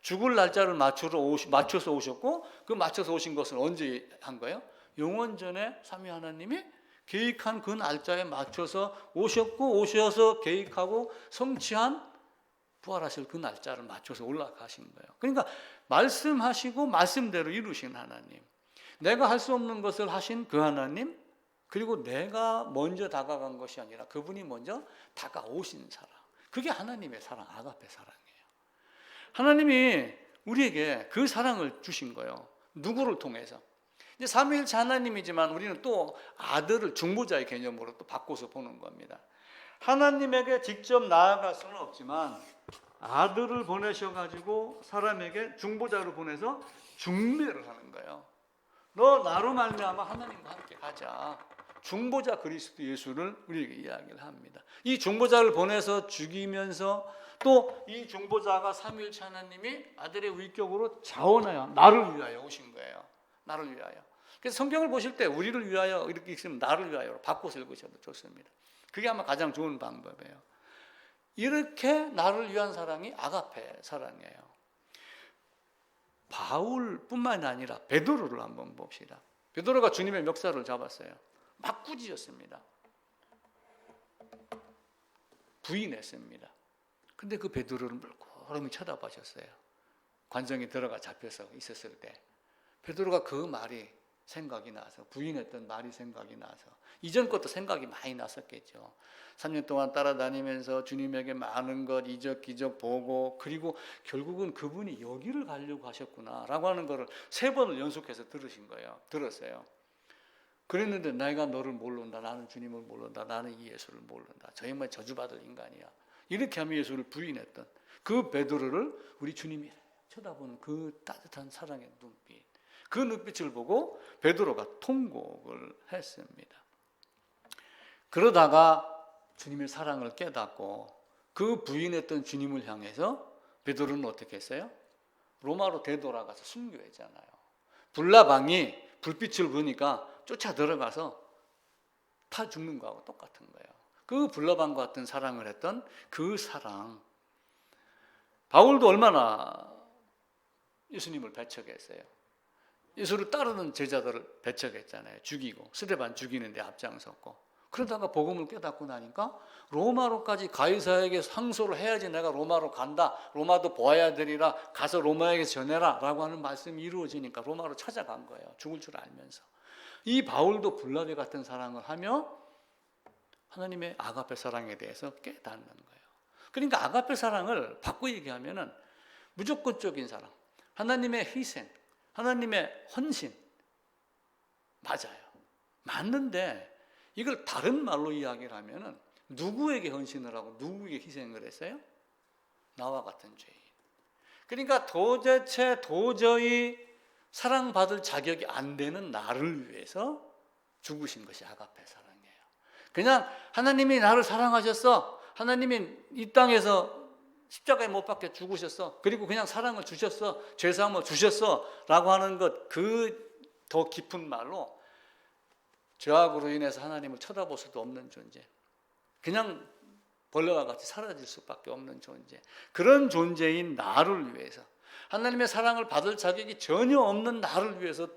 죽을 날짜를 맞춰서 오셨고 그 맞춰서 오신 것은 언제 한 거예요? 영원 전에 삼위 하나님이 계획한 그 날짜에 맞춰서 오셨고 오셔서 계획하고 성취한 부활하실 그 날짜를 맞춰서 올라가신 거예요. 그러니까 말씀하시고 말씀대로 이루신 하나님, 내가 할 수 없는 것을 하신 그 하나님, 그리고 내가 먼저 다가간 것이 아니라 그분이 먼저 다가오신 사랑, 그게 하나님의 사랑, 아가페 사랑이에요. 하나님이 우리에게 그 사랑을 주신 거예요. 누구를 통해서? 이제 삼위일체 하나님이지만 우리는 또 아들을 중보자의 개념으로 또 바꿔서 보는 겁니다. 하나님에게 직접 나아갈 수는 없지만 아들을 보내셔가지고 사람에게 중보자로 보내서 중매를 하는 거예요. 너 나로 말미암아 하나님과 함께 가자. 중보자 그리스도 예수를 우리에게 이야기를 합니다. 이 중보자를 보내서 죽이면서 또 이 중보자가 삼위일체 하나님이 아들의 위격으로 자원하여 나를 위하여 오신 거예요. 나를 위하여. 그래서 성경을 보실 때 우리를 위하여 이렇게 있으면 나를 위하여 바꿔서 읽으셔도 좋습니다. 그게 아마 가장 좋은 방법이에요. 이렇게 나를 위한 사랑이 아가페 사랑이에요. 바울뿐만 아니라 베드로를 한번 봅시다. 베드로가 주님의 멱살을 잡았어요. 막 꾸짖었습니다. 부인했습니다. 근데 그 베드로를 물끄러미 쳐다보셨어요. 관정에 들어가 잡혀서 있었을 때 베드로가 그 말이 생각이 나서, 부인했던 말이 생각이 나서, 이전 것도 생각이 많이 났었겠죠. 3년 동안 따라다니면서 주님에게 많은 것 이적기적 보고, 그리고 결국은 그분이 여기를 가려고 하셨구나 라고 하는 것을 3번을 연속해서 들었어요. 그랬는데 내가 너를 모른다, 나는 주님을 모른다, 나는 이 예수를 모른다, 저 인간 저주받을 인간이야, 이렇게 하며 예수를 부인했던 그 베드로를 우리 주님이 쳐다보는 그 따뜻한 사랑의 눈빛, 그 눈빛을 보고 베드로가 통곡을 했습니다. 그러다가 주님의 사랑을 깨닫고 그 부인했던 주님을 향해서 베드로는 어떻게 했어요? 로마로 되돌아가서 순교했잖아요. 불나방이 불빛을 보니까 쫓아 들어가서 타 죽는 거하고 똑같은 거예요. 그 불나방과 같은 사랑을 했던 그 사랑. 바울도 얼마나 예수님을 배척했어요. 예수를 따르는 제자들을 배척했잖아요. 죽이고, 스데반 죽이는데 앞장섰고. 그러다가 복음을 깨닫고 나니까 로마로까지 가이사에게 상소를 해야지 내가 로마로 간다, 로마도 보아야 되리라, 가서 로마에게 전해라 라고 하는 말씀이 이루어지니까 로마로 찾아간 거예요. 죽을 줄 알면서. 이 바울도 불나비 같은 사랑을 하며 하나님의 아가페 사랑에 대해서 깨닫는 거예요. 그러니까 아가페 사랑을 바꿔 얘기하면은 무조건적인 사랑, 하나님의 희생, 하나님의 헌신, 맞아요. 맞는데 이걸 다른 말로 이야기를 하면은 누구에게 헌신을 하고 누구에게 희생을 했어요? 나와 같은 죄인. 그러니까 도저히 사랑받을 자격이 안 되는 나를 위해서 죽으신 것이 아가페 사랑이에요. 그냥 하나님이 나를 사랑하셨어, 하나님이 이 땅에서 십자가에 못 박혀 죽으셨어, 그리고 그냥 사랑을 주셨어, 죄사함을 주셨어 라고 하는 것, 그 더 깊은 말로 죄악으로 인해서 하나님을 쳐다볼 수도 없는 존재, 그냥 벌레와 같이 사라질 수밖에 없는 존재, 그런 존재인 나를 위해서, 하나님의 사랑을 받을 자격이 전혀 없는 나를 위해서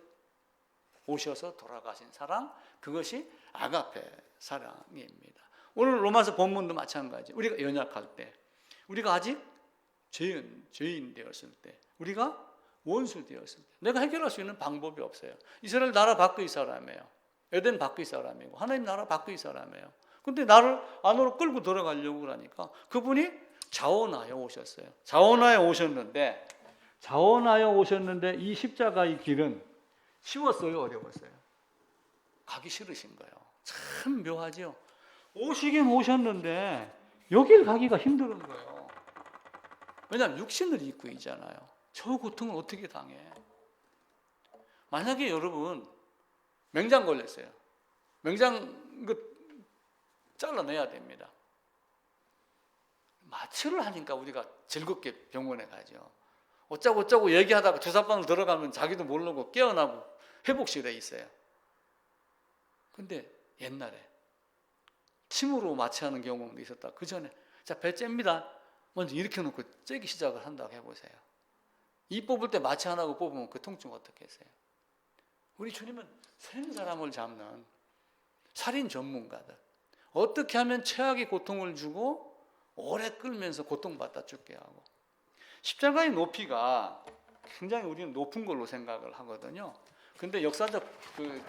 오셔서 돌아가신 사랑, 그것이 아가페 사랑입니다. 오늘 로마서 본문도 마찬가지. 우리가 연약할 때, 우리가 아직 죄인 되었을 때, 우리가 원수 되었을 때, 내가 해결할 수 있는 방법이 없어요. 이스라엘 나라 밖의 사람이에요. 에덴 밖의 사람이고 하나님 나라 밖의 사람이에요. 근데 나를 안으로 끌고 들어가려고 그러니까 그분이 자원하여 오셨어요. 자원하여 오셨는데 이 십자가의 길은 쉬웠어요, 어려웠어요? 가기 싫으신 거예요. 참 묘하죠. 오시긴 오셨는데 여길 가기가 힘든 거예요. 왜냐하면 육신을 입고 있잖아요. 저 고통을 어떻게 당해? 만약에 여러분 맹장 걸렸어요. 맹장 잘라내야 됩니다. 마취를 하니까 우리가 즐겁게 병원에 가죠. 어쩌고 얘기하다가 주사방을 들어가면 자기도 모르고 깨어나고 회복실에 있어요. 근데 옛날에 침으로 마취하는 경우도 있었다. 그 전에 자, 배 잽니다. 먼저 이렇게 놓고 째기 시작을 한다고 해보세요. 이 뽑을 때 마취 안 하고 뽑으면 그 통증 어떻게 했어요? 우리 주님은 생 사람을 잡는 살인 전문가들. 어떻게 하면 최악의 고통을 주고 오래 끌면서 고통받다 죽게 하고. 십자가의 높이가 굉장히 우리는 높은 걸로 생각을 하거든요. 근데 역사적 그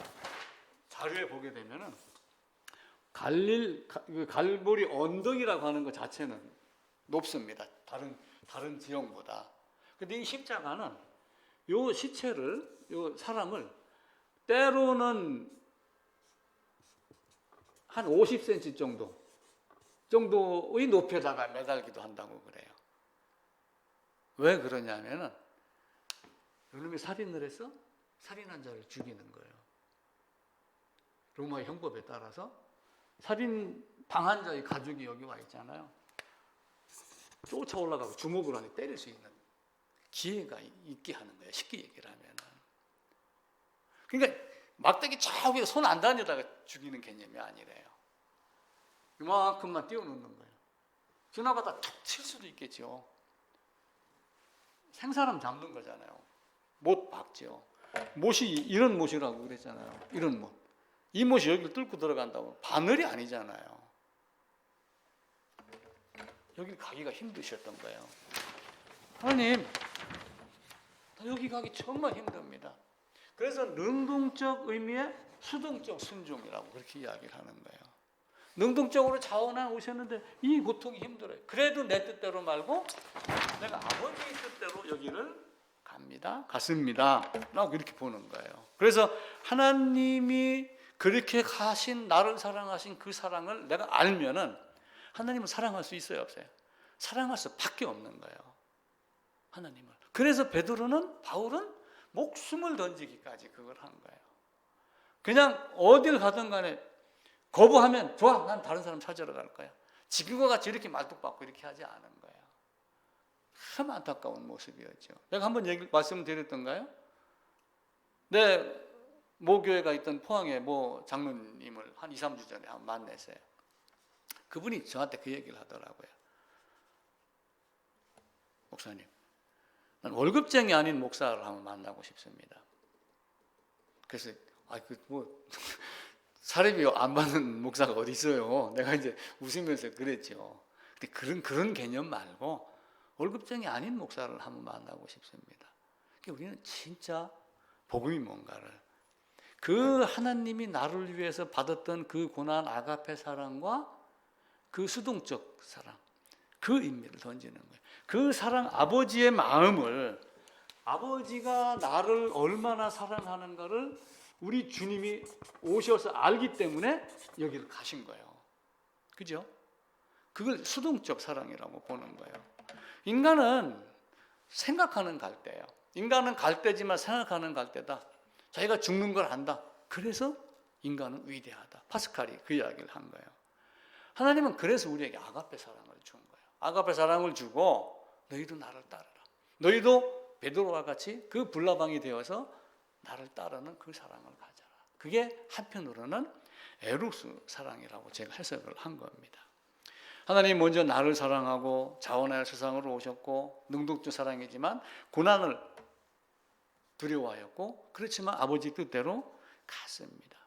자료에 보게 되면은 갈보리 언덕이라고 하는 것 자체는 높습니다. 다른 지형보다. 근데 이 십자가는 요 시체를, 요 사람을 때로는 한 50cm 정도의 높이에다가 매달기도 한다고 그래요. 왜 그러냐면은 이놈이 살인을 해서 살인한 자를 죽이는 거예요. 로마의 형법에 따라서 살인 당한 자의 가족이 여기 와 있잖아요. 쫓아 올라가고 주먹으로 안에 때릴 수 있는 기회가 있게 하는 거예요. 쉽게 얘기를 하면은. 그러니까 막대기 저 위에 손 안 다니다가 죽이는 개념이 아니래요. 이만큼만 띄워놓는 거예요. 지나가다 툭 칠 수도 있겠죠. 생사람 잡는 거잖아요. 못 박죠. 못이 이런 못이라고 그랬잖아요. 이런 못. 이 못이 여기를 뚫고 들어간다고 바늘이 아니잖아요. 여기 가기가 힘드셨던 거예요. 하나님, 여기 가기 정말 힘듭니다. 그래서 능동적 의미의 수동적 순종이라고 그렇게 이야기를 하는 거예요. 능동적으로 자원해 오셨는데 이 고통이 힘들어요. 그래도 내 뜻대로 말고 내가 아버지의 뜻대로 여기를 갔습니다 라고 이렇게 보는 거예요. 그래서 하나님이 그렇게 나를 사랑하신 그 사랑을 내가 알면은 하나님을 사랑할 수 있어요, 없어요? 사랑할 수밖에 없는 거예요, 하나님을. 그래서 바울은 목숨을 던지기까지 그걸 한 거예요. 그냥 어딜 가든 간에 거부하면 좋아, 난 다른 사람 찾으러 갈 거야. 지금과 같이 이렇게 말뚝박고 이렇게 하지 않은 거예요. 참 안타까운 모습이었죠. 내가 한번 말씀드렸던가요? 내 모교회가 있던 포항에 장로님을 한 2, 3주 전에 한번 만났어요. 그분이 저한테 그 얘기를 하더라고요. 목사님, 난 월급쟁이 아닌 목사를 한번 만나고 싶습니다. 그래서 사례비 안 받는 목사가 어디 있어요? 내가 이제 웃으면서 그랬죠. 근데 그런 개념 말고 월급쟁이 아닌 목사를 한번 만나고 싶습니다. 우리는 진짜 복음이 뭔가를, 그 하나님이 나를 위해서 받았던 그 고난 아가페 사랑과 그 수동적 사랑, 그 의미를 던지는 거예요. 그 사랑, 아버지의 마음을, 아버지가 나를 얼마나 사랑하는가를 우리 주님이 오셔서 알기 때문에 여기를 가신 거예요. 그죠? 그걸 수동적 사랑이라고 보는 거예요. 인간은 생각하는 갈대예요. 인간은 갈대지만 생각하는 갈대다. 자기가 죽는 걸 안다. 그래서 인간은 위대하다. 파스칼이 그 이야기를 한 거예요. 하나님은 그래서 우리에게 아가페 사랑을 준 거예요. 아가페 사랑을 주고 너희도 나를 따르라. 너희도 베드로와 같이 그 불나방이 되어서 나를 따르는 그 사랑을 가져라. 그게 한편으로는 에로스 사랑이라고 제가 해석을 한 겁니다. 하나님 먼저 나를 사랑하고 자원하여 세상으로 오셨고 능동적 사랑이지만 고난을 두려워하였고 그렇지만 아버지 뜻대로 갔습니다.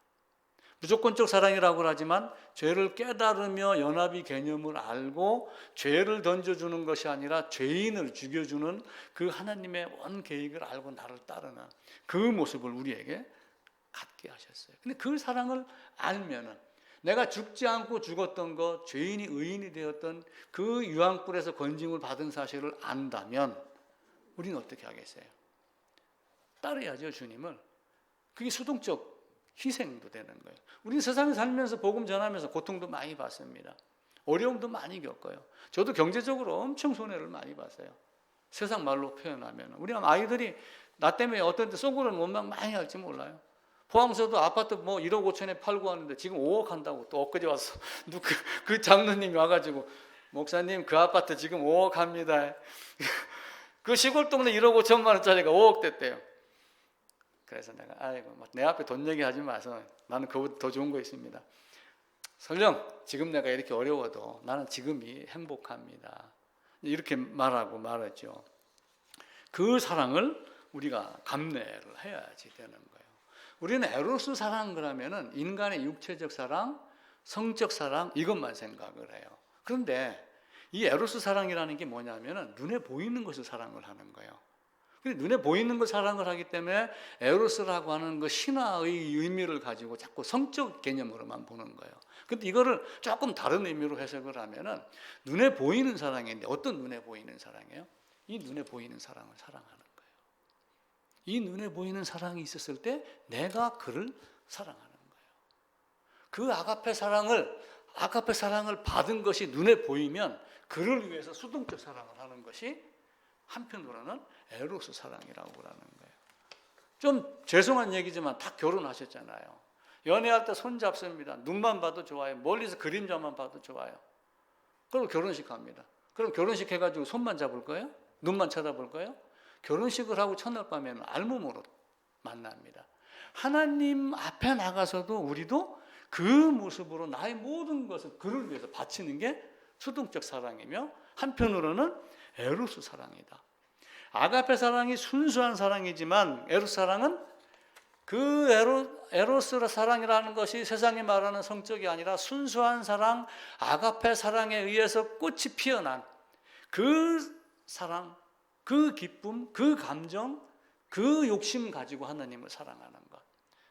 무조건적 사랑이라고 하지만 죄를 깨달으며 연합의 개념을 알고 죄를 던져주는 것이 아니라 죄인을 죽여주는 그 하나님의 원 계획을 알고 나를 따르는 그 모습을 우리에게 갖게 하셨어요. 근데 그 사랑을 알면은 내가 죽지 않고 죽었던 것, 죄인이 의인이 되었던 그 유황불에서 건짐을 받은 사실을 안다면 우리는 어떻게 하겠어요? 따라야죠, 주님을. 그게 수동적 희생도 되는 거예요. 우리는 세상에 살면서 복음 전하면서 고통도 많이 받습니다. 어려움도 많이 겪어요. 저도 경제적으로 엄청 손해를 많이 봤어요. 세상 말로 표현하면. 우리 아이들이 나 때문에 어떤 때 속으로는 원망 많이 할지 몰라요. 포항서도 아파트 1억 5천에 팔고 하는데 지금 5억 한다고 또 엊그제 왔어. 그 장로님이 와가지고 목사님 그 아파트 지금 5억 합니다. 그 시골 동네 1억 5천만 원짜리가 5억 됐대요. 그래서 내가 내 앞에 돈 얘기하지 마서 나는 그보다 더 좋은 거 있습니다. 설령 지금 내가 이렇게 어려워도 나는 지금이 행복합니다. 이렇게 말했죠. 그 사랑을 우리가 감내를 해야지 되는 거예요. 우리는 에로스 사랑 그러면은 인간의 육체적 사랑, 성적 사랑 이것만 생각을 해요. 그런데 이 에로스 사랑이라는 게 뭐냐면은 눈에 보이는 것을 사랑을 하는 거예요. 눈에 보이는 걸 사랑을 하기 때문에 에로스라고 하는 그 신화의 의미를 가지고 자꾸 성적 개념으로만 보는 거예요. 근데 이거를 조금 다른 의미로 해석을 하면은 눈에 보이는 사랑인데 어떤 눈에 보이는 사랑이에요? 이 눈에 보이는 사랑을 사랑하는 거예요. 이 눈에 보이는 사랑이 있었을 때 내가 그를 사랑하는 거예요. 그 아가페 사랑을 받은 것이 눈에 보이면 그를 위해서 수동적 사랑을 하는 것이 한편으로는 에로스 사랑이라고 하는 거예요. 좀 죄송한 얘기지만 다 결혼하셨잖아요. 연애할 때 손 잡습니다. 눈만 봐도 좋아요. 멀리서 그림자만 봐도 좋아요. 그럼 결혼식 합니다. 그럼 결혼식 해가지고 손만 잡을 거예요? 눈만 쳐다볼 거예요? 결혼식을 하고 첫날 밤에는 알몸으로 만납니다. 하나님 앞에 나가서도 우리도 그 모습으로 나의 모든 것을 그를 위해서 바치는 게 수동적 사랑이며 한편으로는 에로스 사랑이다. 아가페 사랑이 순수한 사랑이지만 에로스 사랑은 그 에로스 사랑이라는 것이 세상이 말하는 성적이 아니라 순수한 사랑, 아가페 사랑에 의해서 꽃이 피어난 그 사랑, 그 기쁨, 그 감정, 그 욕심 가지고 하나님을 사랑하는 것,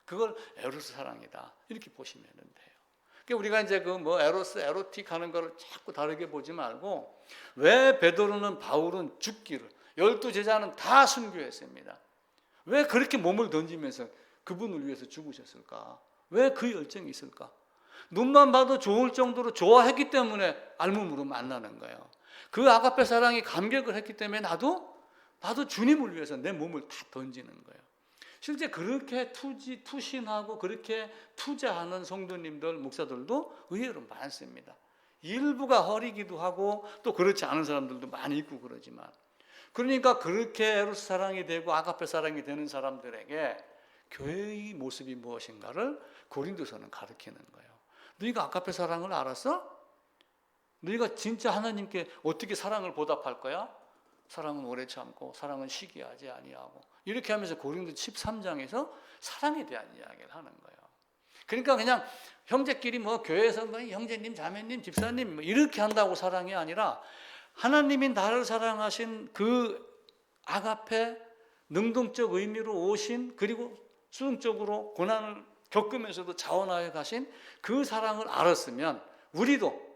그걸 에로스 사랑이다 이렇게 보시면 돼요. 그러니까 우리가 이제 그 뭐 에로스, 에로틱 하는 거를 자꾸 다르게 보지 말고, 왜 베드로는 바울은 죽기를, 12제자는 다 순교했습니다. 왜 그렇게 몸을 던지면서 그분을 위해서 죽으셨을까? 왜 그 열정이 있을까? 눈만 봐도 좋을 정도로 좋아했기 때문에 알몸으로 만나는 거예요. 그 아가페 사랑이 감격을 했기 때문에 나도 주님을 위해서 내 몸을 다 던지는 거예요. 실제 그렇게 투신하고 그렇게 투자하는 성도님들, 목사들도 의외로 많습니다. 일부가 허리기도 하고 또 그렇지 않은 사람들도 많이 있고 그러지만, 그러니까 그렇게 에로스 사랑이 되고 아가페 사랑이 되는 사람들에게 교회의 모습이 무엇인가를 고린도서는 가르치는 거예요. 너희가 아가페 사랑을 알았어? 너희가 진짜 하나님께 어떻게 사랑을 보답할 거야? 사랑은 오래 참고 사랑은 시기하지 아니하고, 이렇게 하면서 고린도 13장에서 사랑에 대한 이야기를 하는 거예요. 그러니까 그냥 형제끼리 뭐 교회에서 뭐 형제님, 자매님, 집사님 뭐 이렇게 한다고 사랑이 아니라, 하나님이 나를 사랑하신 그 아가페 능동적 의미로 오신, 그리고 수동적으로 고난을 겪으면서도 자원하여 가신 그 사랑을 알았으면 우리도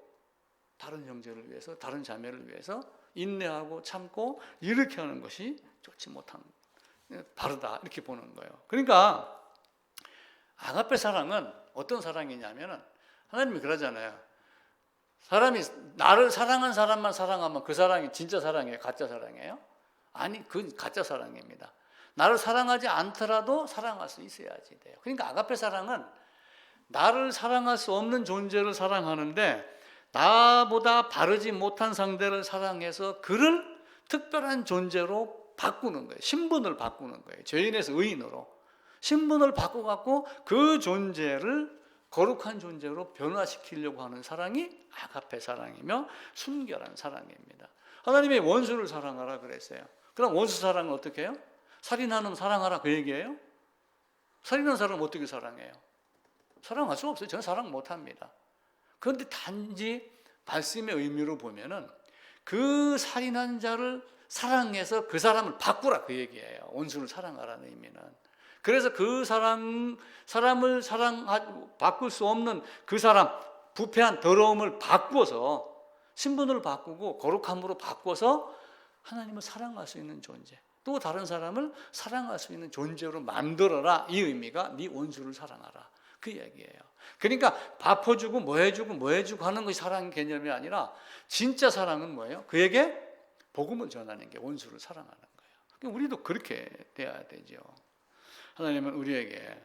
다른 형제를 위해서, 다른 자매를 위해서 인내하고 참고 이렇게 하는 것이 좋지 못한, 바르다 이렇게 보는 거예요. 그러니까 아가페 사랑은 어떤 사랑이냐면은, 하나님이 그러잖아요. 사람이 나를 사랑한 사람만 사랑하면 그 사랑이 진짜 사랑이에요? 가짜 사랑이에요? 아니, 그건 가짜 사랑입니다. 나를 사랑하지 않더라도 사랑할 수 있어야지 돼요. 그러니까 아가페 사랑은 나를 사랑할 수 없는 존재를 사랑하는데, 나보다 바르지 못한 상대를 사랑해서 그를 특별한 존재로 바꾸는 거예요. 신분을 바꾸는 거예요. 죄인에서 의인으로 신분을 바꿔갖고 그 존재를 거룩한 존재로 변화시키려고 하는 사랑이 아가페 사랑이며 순결한 사랑입니다. 하나님이 원수를 사랑하라 그랬어요. 그럼 원수 사랑은 어떻게 해요? 살인하는 사랑하라 그 얘기예요? 살인하는 사람은 어떻게 사랑해요? 사랑할 수 없어요. 저는 사랑 못합니다. 그런데 단지 말씀의 의미로 보면은 그 살인한 자를 사랑해서 그 사람을 바꾸라 그 얘기예요. 원수를 사랑하라는 의미는. 그래서 그 사람을 바꿀 수 없는 그 사람, 부패한 더러움을 바꾸어서, 신분을 바꾸고 거룩함으로 바꿔서 하나님을 사랑할 수 있는 존재, 또 다른 사람을 사랑할 수 있는 존재로 만들어라. 이 의미가 네 원수를 사랑하라 그 얘기예요. 그러니까 밥 해주고 뭐 해주고 하는 것이 사랑 개념이 아니라, 진짜 사랑은 뭐예요? 그에게 복음을 전하는 게 원수를 사랑하는 거예요. 그러니까 우리도 그렇게 돼야 되죠. 하나님은 우리에게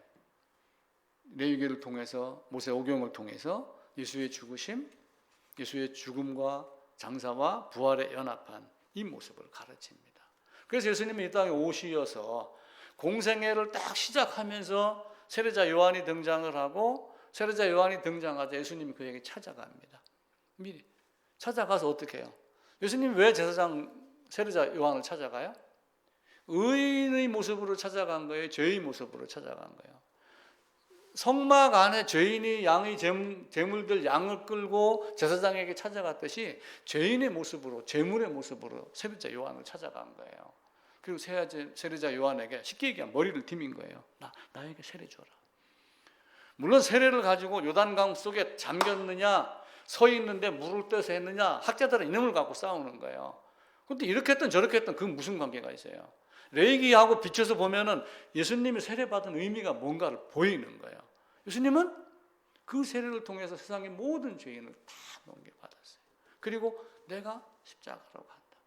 레위기를 통해서, 모세오경을 통해서 예수의 죽으심, 예수의 죽음과 장사와 부활에 연합한 이 모습을 가르칩니다. 그래서 예수님이 이 땅에 오시어서 공생애를 딱 시작하면서 세례자 요한이 등장을 하고, 세례자 요한이 등장하자 예수님이 그에게 찾아갑니다. 미리 찾아가서 어떻게 해요? 예수님이 왜 제사장 세례자 요한을 찾아가요? 의인의 모습으로 찾아간 거예요? 죄의 모습으로 찾아간 거예요? 성막 안에 죄인이 양의 제물들 양을 끌고 제사장에게 찾아갔듯이 죄인의 모습으로, 제물의 모습으로 세례자 요한을 찾아간 거예요. 그리고 세례자 요한에게 쉽게 얘기하면 머리를 디민 거예요. 나에게 세례 줘라. 물론 세례를 가지고 요단강 속에 잠겼느냐, 서 있는데 물을 떠서 했느냐, 학자들은 이놈을 갖고 싸우는 거예요. 그런데 이렇게 했든 저렇게 했든 그건 무슨 관계가 있어요? 레위기하고 비춰서 보면은 예수님이 세례받은 의미가 뭔가를 보이는 거예요. 예수님은 그 세례를 통해서 세상의 모든 죄인을 다 넘겨받았어요. 그리고 내가 십자가로 간다.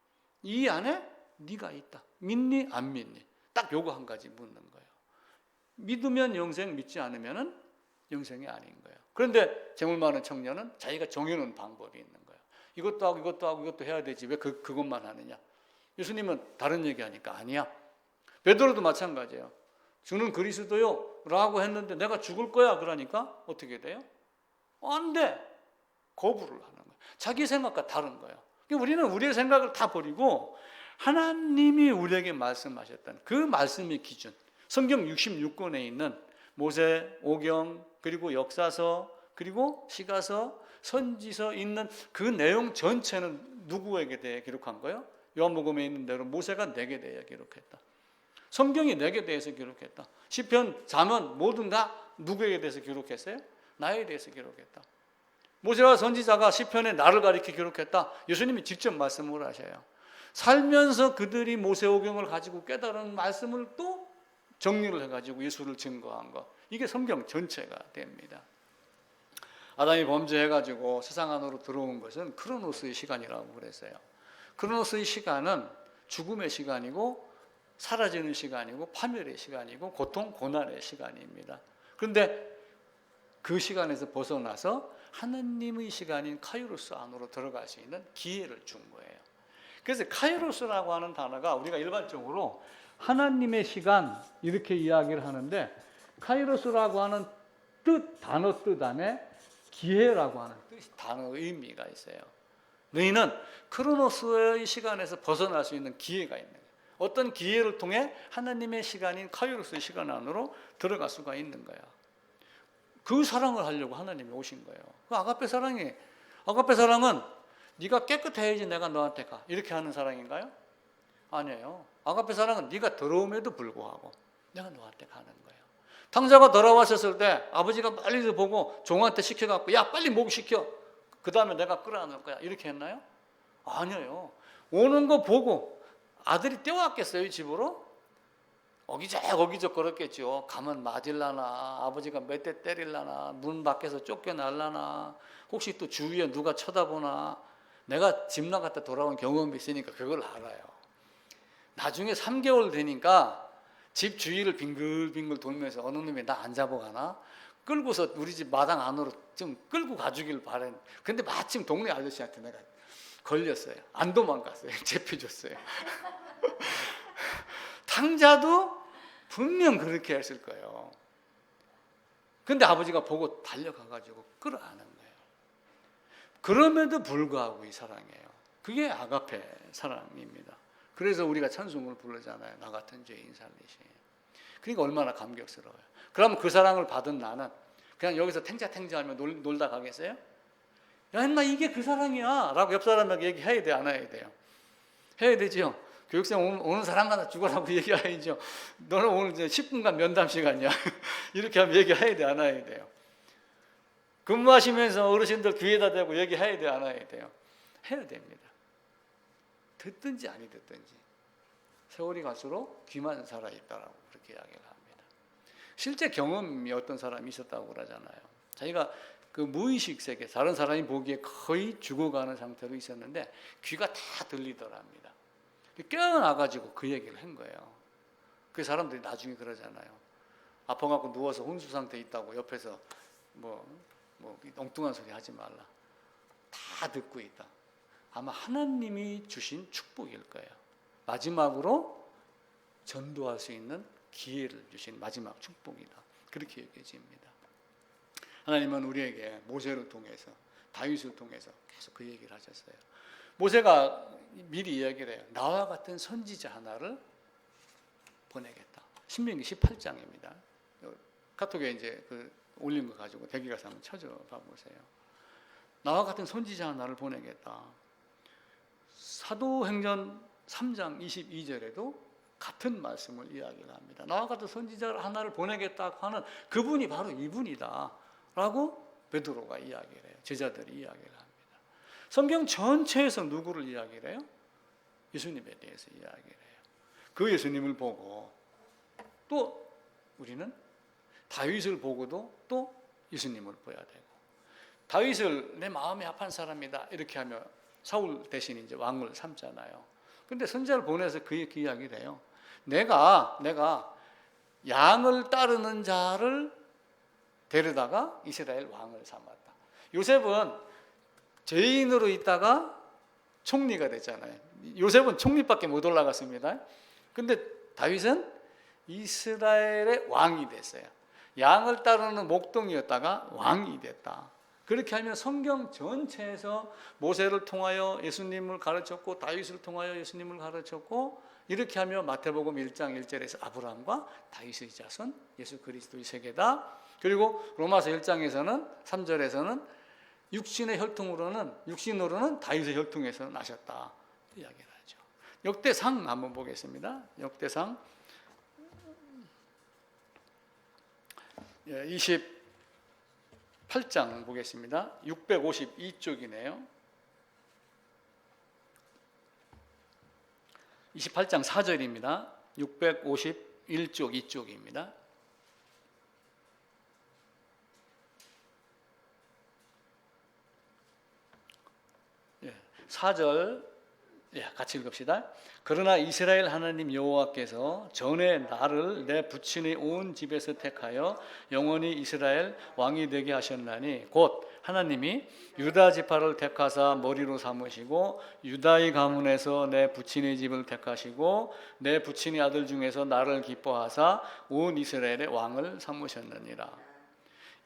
이 안에 네가 있다. 믿니 안 믿니? 딱 요거 한 가지 묻는 거예요. 믿으면 영생, 믿지 않으면 영생이 아닌 거예요. 그런데 재물 많은 청년은 자기가 정해놓은 방법이 있는 거예요. 이것도 하고 이것도 하고 이것도 해야 되지 왜 그것만 하느냐? 예수님은 다른 얘기하니까 아니야. 베드로도 마찬가지예요. 주는 그리스도요 라고 했는데 내가 죽을 거야 그러니까 어떻게 돼요? 안 돼. 거부를 하는 거예요. 자기 생각과 다른 거예요. 우리는 우리의 생각을 다 버리고 하나님이 우리에게 말씀하셨던 그 말씀의 기준, 성경 66권에 있는 모세, 오경, 그리고 역사서, 그리고 시가서, 선지서 있는 그 내용 전체는 누구에게 대해 기록한 거예요? 요한복음에 있는 대로 모세가 내게 대해 기록했다. 성경이 내게 대해서 기록했다. 시편, 잠언 모든 다 누구에게 대해서 기록했어요? 나에 대해서 기록했다. 모세와 선지자가 시편에 나를 가리켜 기록했다. 예수님이 직접 말씀을 하셔요. 살면서 그들이 모세오경을 가지고 깨달은 말씀을 또 정리를 해가지고 예수를 증거한 것. 이게 성경 전체가 됩니다. 아담이 범죄해가지고 세상 안으로 들어온 것은 크로노스의 시간이라고 그랬어요. 크로노스의 시간은 죽음의 시간이고 사라지는 시간이고 파멸의 시간이고 고통, 고난의 시간입니다. 그런데 그 시간에서 벗어나서 하나님의 시간인 카이로스 안으로 들어갈 수 있는 기회를 준 거예요. 그래서 카이로스라고 하는 단어가 우리가 일반적으로 하나님의 시간 이렇게 이야기를 하는데 카이로스라고 하는 단어 뜻 안에 기회라고 하는 단어 의미가 있어요. 너희는 크로노스의 시간에서 벗어날 수 있는 기회가 있는 거예요. 어떤 기회를 통해 하나님의 시간인 카이로스의 시간 안으로 들어갈 수가 있는 거야. 그 사랑을 하려고 하나님이 오신 거예요. 그 아가페 사랑은 네가 깨끗해야지 내가 너한테 가. 이렇게 하는 사랑인가요? 아니에요. 아가페 사랑은 네가 더러움에도 불구하고 내가 너한테 가는 거예요. 탕자가 돌아왔었을 때 아버지가 빨리 보고 종한테 시켜갖고 야 빨리 목시켜. 그 다음에 내가 끌어안을 거야. 이렇게 했나요? 아니에요. 오는 거 보고 아들이 뛰어왔겠어요 집으로? 어기적 걸었겠죠. 가면 맞을라나 아버지가 몇 대 때릴라나 문 밖에서 쫓겨날라나 혹시 또 주위에 누가 쳐다보나. 내가 집 나갔다 돌아온 경험이 있으니까 그걸 알아요. 나중에 3개월 되니까 집 주위를 빙글빙글 돌면서 어느 놈이 나 안 잡아가나 끌고서 우리 집 마당 안으로 좀 끌고 가주길 바래. 근데 마침 동네 아저씨한테 내가 걸렸어요. 안 도망갔어요. 잡혀줬어요. 탕자도 분명 그렇게 했을 거예요. 근데 아버지가 보고 달려가가지고 끌어안은 거예요. 그럼에도 불구하고 이 사랑이에요. 그게 아가페 사랑입니다. 그래서 우리가 찬송을 부르잖아요. 나 같은 죄인 살리시. 그러니까 얼마나 감격스러워요. 그럼 그 사랑을 받은 나는 그냥 여기서 탱자하면 놀다 가겠어요? 야 인마 이게 그 사랑이야 라고 옆 사람에게 얘기해야 돼 안 해야 돼요? 해야 되죠. 교육생 오는 사람마다 죽어라고 얘기해야죠. 너는 오늘 이제 10분간 면담 시간이야. 이렇게 하면 얘기해야 돼 안 해야 돼요? 근무하시면서 어르신들 귀에다 대고 얘기해야 돼 안 해야 돼요? 해야 됩니다. 듣든지 아니 듣든지 세월이 갈수록 귀만 살아있다라고 그렇게 이야기를 합니다. 실제 경험이 어떤 사람이 있었다고 그러잖아요. 자기가 그 무의식 세계, 다른 사람이 보기에 거의 죽어가는 상태로 있었는데 귀가 다 들리더랍니다. 깨어나가지고 그 얘기를 한 거예요. 그 사람들이 나중에 그러잖아요. 아파갖고 누워서 혼수 상태에 있다고 옆에서 뭐 엉뚱한 소리 하지 말라. 다 듣고 있다. 아마 하나님이 주신 축복일 거예요. 마지막으로 전도할 수 있는 기회를 주신 마지막 축복이다. 그렇게 여겨집니다. 하나님은 우리에게 모세를 통해서 다윗을 통해서 계속 그 얘기를 하셨어요. 모세가 미리 이야기를 해요. 나와 같은 선지자 하나를 보내겠다. 신명기 18장입니다. 카톡에 이제 그 올린 거 가지고 대기 가서 한번 찾아봐 보세요. 나와 같은 선지자 하나를 보내겠다. 사도행전 3장 22절에도 같은 말씀을 이야기를 합니다. 나와 같은 선지자 하나를 보내겠다고 하는 그분이 바로 이분이다 라고 베드로가 이야기를 해요. 제자들이 이야기를 합니다. 성경 전체에서 누구를 이야기를 해요? 예수님에 대해서 이야기를 해요. 그 예수님을 보고 또 우리는 다윗을 보고도 또 예수님을 봐야 되고, 다윗을 내 마음이 합한 사람이다 이렇게 하며 사울 대신 이제 왕을 삼잖아요. 근데 선지자를 보내서 그 이야기를 해요. 내가 양을 따르는 자를 데려다가 이스라엘 왕을 삼았다. 요셉은 죄인으로 있다가 총리가 됐잖아요. 요셉은 총리밖에 못 올라갔습니다. 근데 다윗은 이스라엘의 왕이 됐어요. 양을 따르는 목동이었다가 왕이 됐다. 그렇게 하면 성경 전체에서 모세를 통하여 예수님을 가르쳤고 다윗을 통하여 예수님을 가르쳤고 이렇게 하며 마태복음 1장 1절에서 아브라함과 다윗의 자손 예수 그리스도의 세계다. 그리고 로마서 1장에서는 3절에서는 육신으로는 다윗의 혈통에서 나셨다 이야기를 하죠. 역대상 한번 보겠습니다. 역대상 28장 보겠습니다. 652쪽이네요. 28장 4절입니다. 651쪽 이쪽입니다. 4절 같이 읽읍시다. 그러나 이스라엘 하나님 여호와께서 전에 나를 내 부친의 온 집에서 택하여 영원히 이스라엘 왕이 되게 하셨나니 곧 하나님이 유다 지파를 택하사 머리로 삼으시고 유다의 가문에서 내 부친의 집을 택하시고 내 부친의 아들 중에서 나를 기뻐하사 온 이스라엘의 왕을 삼으셨느니라.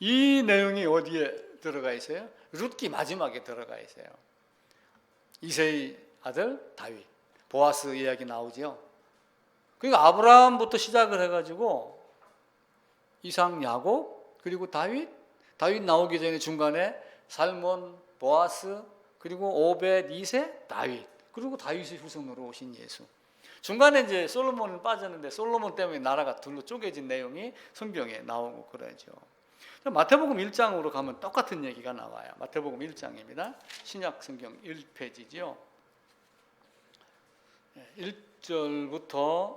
이 내용이 어디에 들어가 있어요? 룻기 마지막에 들어가 있어요. 이새의 아들 다윗, 보아스 이야기 나오죠. 그러니까 아브라함부터 시작을 해가지고 이삭, 야곱, 그리고 다윗 나오기 전에 중간에 살몬, 보아스, 그리고 오벳, 이새, 다윗, 그리고 다윗의 후손으로 오신 예수. 중간에 이제 솔로몬은 빠졌는데 솔로몬 때문에 나라가 둘로 쪼개진 내용이 성경에 나오고 그러죠. 마태복음 1장으로 가면 똑같은 얘기가 나와요. 마태복음 1장입니다. 신약 성경 1페이지죠. 1절부터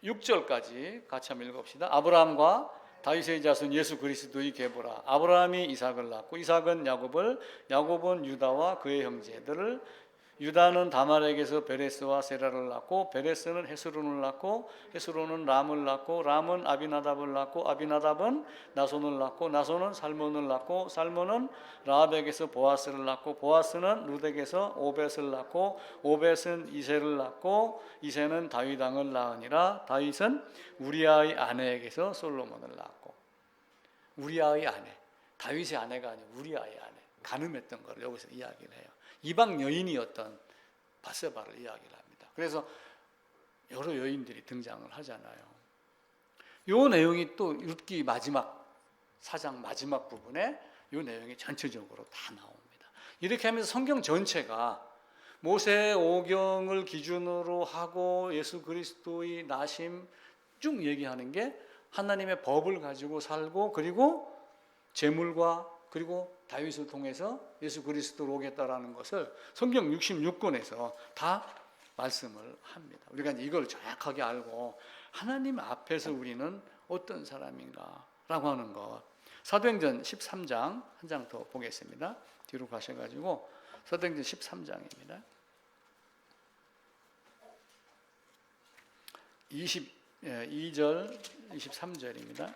6절까지 같이 한번 읽읍시다. 아브라함과 다윗의 자손 예수 그리스도의 계보라. 아브라함이 이삭을 낳고 이삭은 야곱을, 야곱은 유다와 그의 형제들을, 유다는 다말에게서 베레스와 세라를 낳고 베레스는 헤스론을 낳고 헤스론은 람을 낳고 람은 아비나답을 낳고 아비나답은 나손을 낳고 나손은 살몬을 낳고 살몬은 라합에게서 보아스를 낳고 보아스는 룻에게서 오벳을 낳고 오벳은 이새를 낳고 이새는 다윗 왕을 낳으니라. 다윗은 우리아의 아내에게서 솔로몬을 낳고. 우리아의 아내, 다윗의 아내가 아니고 우리아의 아내, 간음했던 걸 여기서 이야기를 해요. 이방 여인이었던 바세바를 이야기를 합니다. 그래서 여러 여인들이 등장을 하잖아요. 이 내용이 또 룻기 마지막 4장 마지막 부분에 이 내용이 전체적으로 다 나옵니다. 이렇게 하면서 성경 전체가 모세 오경을 기준으로 하고 예수 그리스도의 나심 쭉 얘기하는 게 하나님의 법을 가지고 살고 그리고 재물과 그리고 다윗을 통해서 예수 그리스도로 오겠다라는 것을 성경 66권에서 다 말씀을 합니다. 우리가 이걸 정확하게 알고 하나님 앞에서 우리는 어떤 사람인가라고 하는 것. 사도행전 13장 한 장 더 보겠습니다. 뒤로 가셔가지고 사도행전 13장입니다. 22절 23절입니다.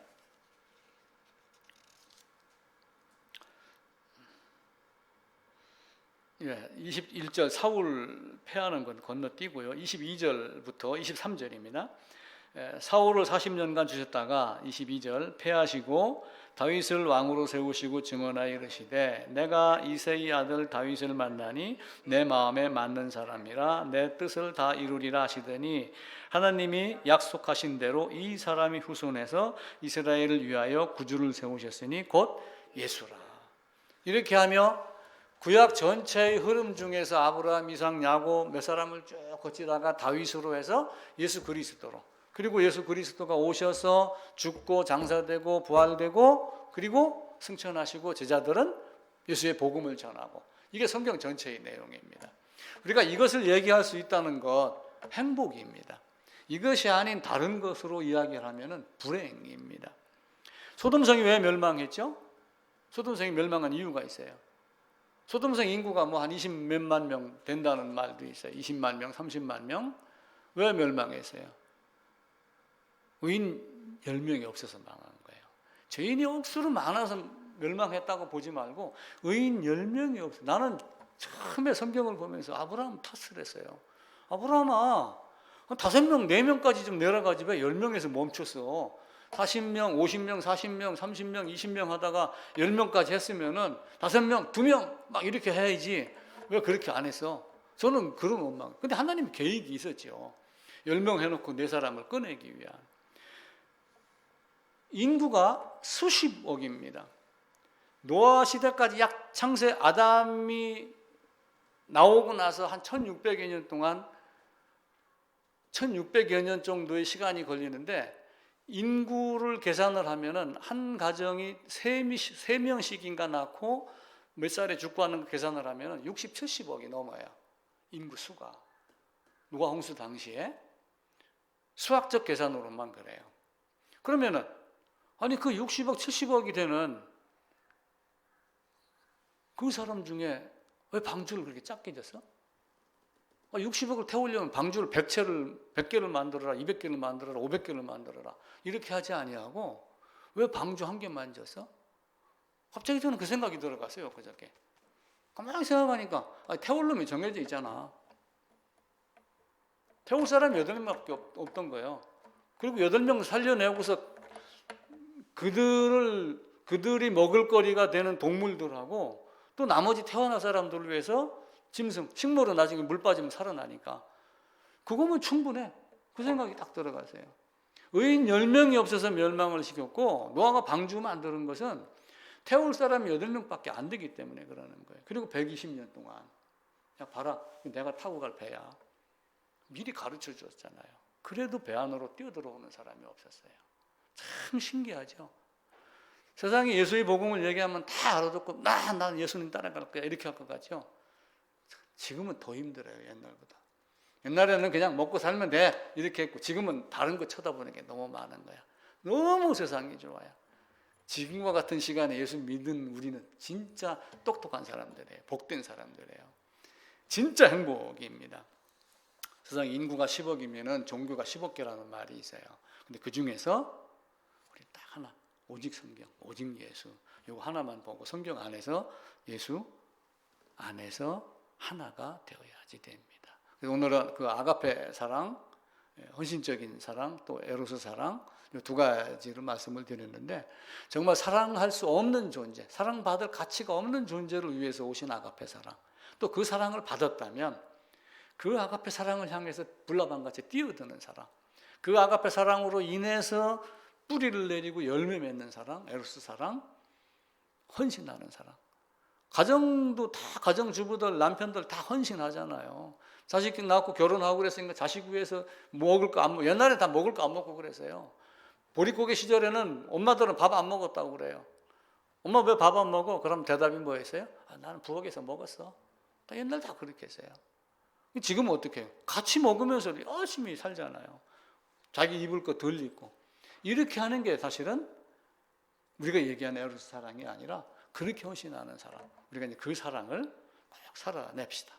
21절 사울 패하는 건 건너뛰고요. 22절부터 23절입니다. 사울을 40년간 주셨다가 22절 패하시고 다윗을 왕으로 세우시고 증언하여 이르시되 내가 이새의 아들 다윗을 만나니 내 마음에 맞는 사람이라 내 뜻을 다 이루리라 하시더니 하나님이 약속하신 대로 이 사람이 후손에서 이스라엘을 위하여 구주를 세우셨으니 곧 예수라. 이렇게 하며 구약 전체의 흐름 중에서 아브라함, 이삭, 야곱 몇 사람을 쭉 거치다가 다윗으로 해서 예수 그리스도로, 그리고 예수 그리스도가 오셔서 죽고 장사되고 부활되고 그리고 승천하시고 제자들은 예수의 복음을 전하고, 이게 성경 전체의 내용입니다. 우리가 이것을 얘기할 수 있다는 것 행복입니다. 이것이 아닌 다른 것으로 이야기를 하면 불행입니다. 소돔성이 왜 멸망했죠? 소돔성이 멸망한 이유가 있어요. 소돔성 인구가 뭐 한 20몇만 명 된다는 말도 있어요. 20만 명, 30만 명. 왜 멸망했어요? 의인 10명이 없어서 망한 거예요. 죄인이 억수로 많아서 멸망했다고 보지 말고 의인 10명이 없어요. 나는 처음에 성경을 보면서 아브라함 탓을 했어요. 아브라함아, 5명, 4명까지 좀 내려가지 왜 10명에서 멈췄어? 40명, 50명, 40명, 30명, 20명 하다가 10명까지 했으면은 5명, 2명 막 이렇게 해야지. 왜 그렇게 안 했어? 저는 그런 원망. 근데 하나님 계획이 있었죠. 10명 해놓고 4사람을 꺼내기 위한. 인구가 수십억입니다. 노아 시대까지 약 창세 아담이 나오고 나서 한 1600여 년 동안 1600여 년 정도의 시간이 걸리는데, 인구를 계산을 하면은 한 가정이 3명씩인가 낳고 몇 살에 죽고 하는 거 계산을 하면은 60, 70억이 넘어요. 인구 수가. 노아 홍수 당시에 수학적 계산으로만 그래요. 그러면은 아니 그 60억, 70억이 되는 그 사람 중에 왜 방주를 그렇게 작게 졌어? 60억을 태우려면 방주를 100개를 만들어라, 200개를 만들어라, 500개를 만들어라 이렇게 하지 아니하고 왜 방주 한 개만 졌어? 갑자기 저는 그 생각이 들어갔어요. 그저께 가만히 생각하니까 태울 놈이 정해져 있잖아. 태울 사람이 8명밖에 없던 거예요. 그리고 8명을 살려내고서 그들이 먹을 거리가 되는 동물들하고 또 나머지 태어난 사람들을 위해서 짐승, 식물은 나중에 물 빠지면 살아나니까 그거면 충분해. 그 생각이 딱 들어가세요. 의인 10명이 없어서 멸망을 시켰고 노아가 방주 만드는 것은 태울 사람이 8명밖에 안 되기 때문에 그러는 거예요. 그리고 120년 동안 야 봐라, 내가 타고 갈 배야. 미리 가르쳐 줬잖아요. 그래도 배 안으로 뛰어들어오는 사람이 없었어요. 참 신기하죠. 세상에 예수의 복음을 얘기하면 다 알아듣고 난 예수님 따라갈 거야 이렇게 할 것 같죠. 지금은 더 힘들어요. 옛날보다. 옛날에는 그냥 먹고 살면 돼 이렇게 했고, 지금은 다른 거 쳐다보는 게 너무 많은 거야. 너무 세상이 좋아요. 지금과 같은 시간에 예수 믿은 우리는 진짜 똑똑한 사람들이에요. 복된 사람들이에요. 진짜 행복입니다. 세상 인구가 10억이면 종교가 10억 개라는 말이 있어요. 근데 그 중에서 우리 딱 하나, 오직 성경, 오직 예수, 이거 하나만 보고 성경 안에서 예수 안에서 하나가 되어야지 됩니다. 그래서 오늘은 그 아가페 사랑, 헌신적인 사랑, 또 에로스 사랑, 이 두 가지로 말씀을 드렸는데, 정말 사랑할 수 없는 존재, 사랑받을 가치가 없는 존재를 위해서 오신 아가페 사랑, 또 그 사랑을 받았다면 그 아가페 사랑을 향해서 불나방같이 뛰어드는 사랑, 그 아가페 사랑으로 인해서 뿌리를 내리고 열매 맺는 사랑, 에로스 사랑, 헌신하는 사랑. 가정도 다, 가정주부들, 남편들 다 헌신하잖아요. 자식 낳고 결혼하고 그랬으니까 자식 위해서 먹을 거 안 먹고, 옛날에 다 먹을 거 안 먹고 그랬어요. 보릿고개 시절에는 엄마들은 밥 안 먹었다고 그래요. 엄마 왜 밥 안 먹어? 그럼 대답이 뭐였어요? 나는 부엌에서 먹었어. 다 옛날 다 그렇게 했어요. 지금은 어떻게 해요? 같이 먹으면서 열심히 살잖아요. 자기 입을 거 덜 입고. 이렇게 하는 게 사실은 우리가 얘기하는 에로스 사랑이 아니라 그렇게 헌신하는 사랑. 우리가 이제 그 사랑을 꼭 살아냅시다.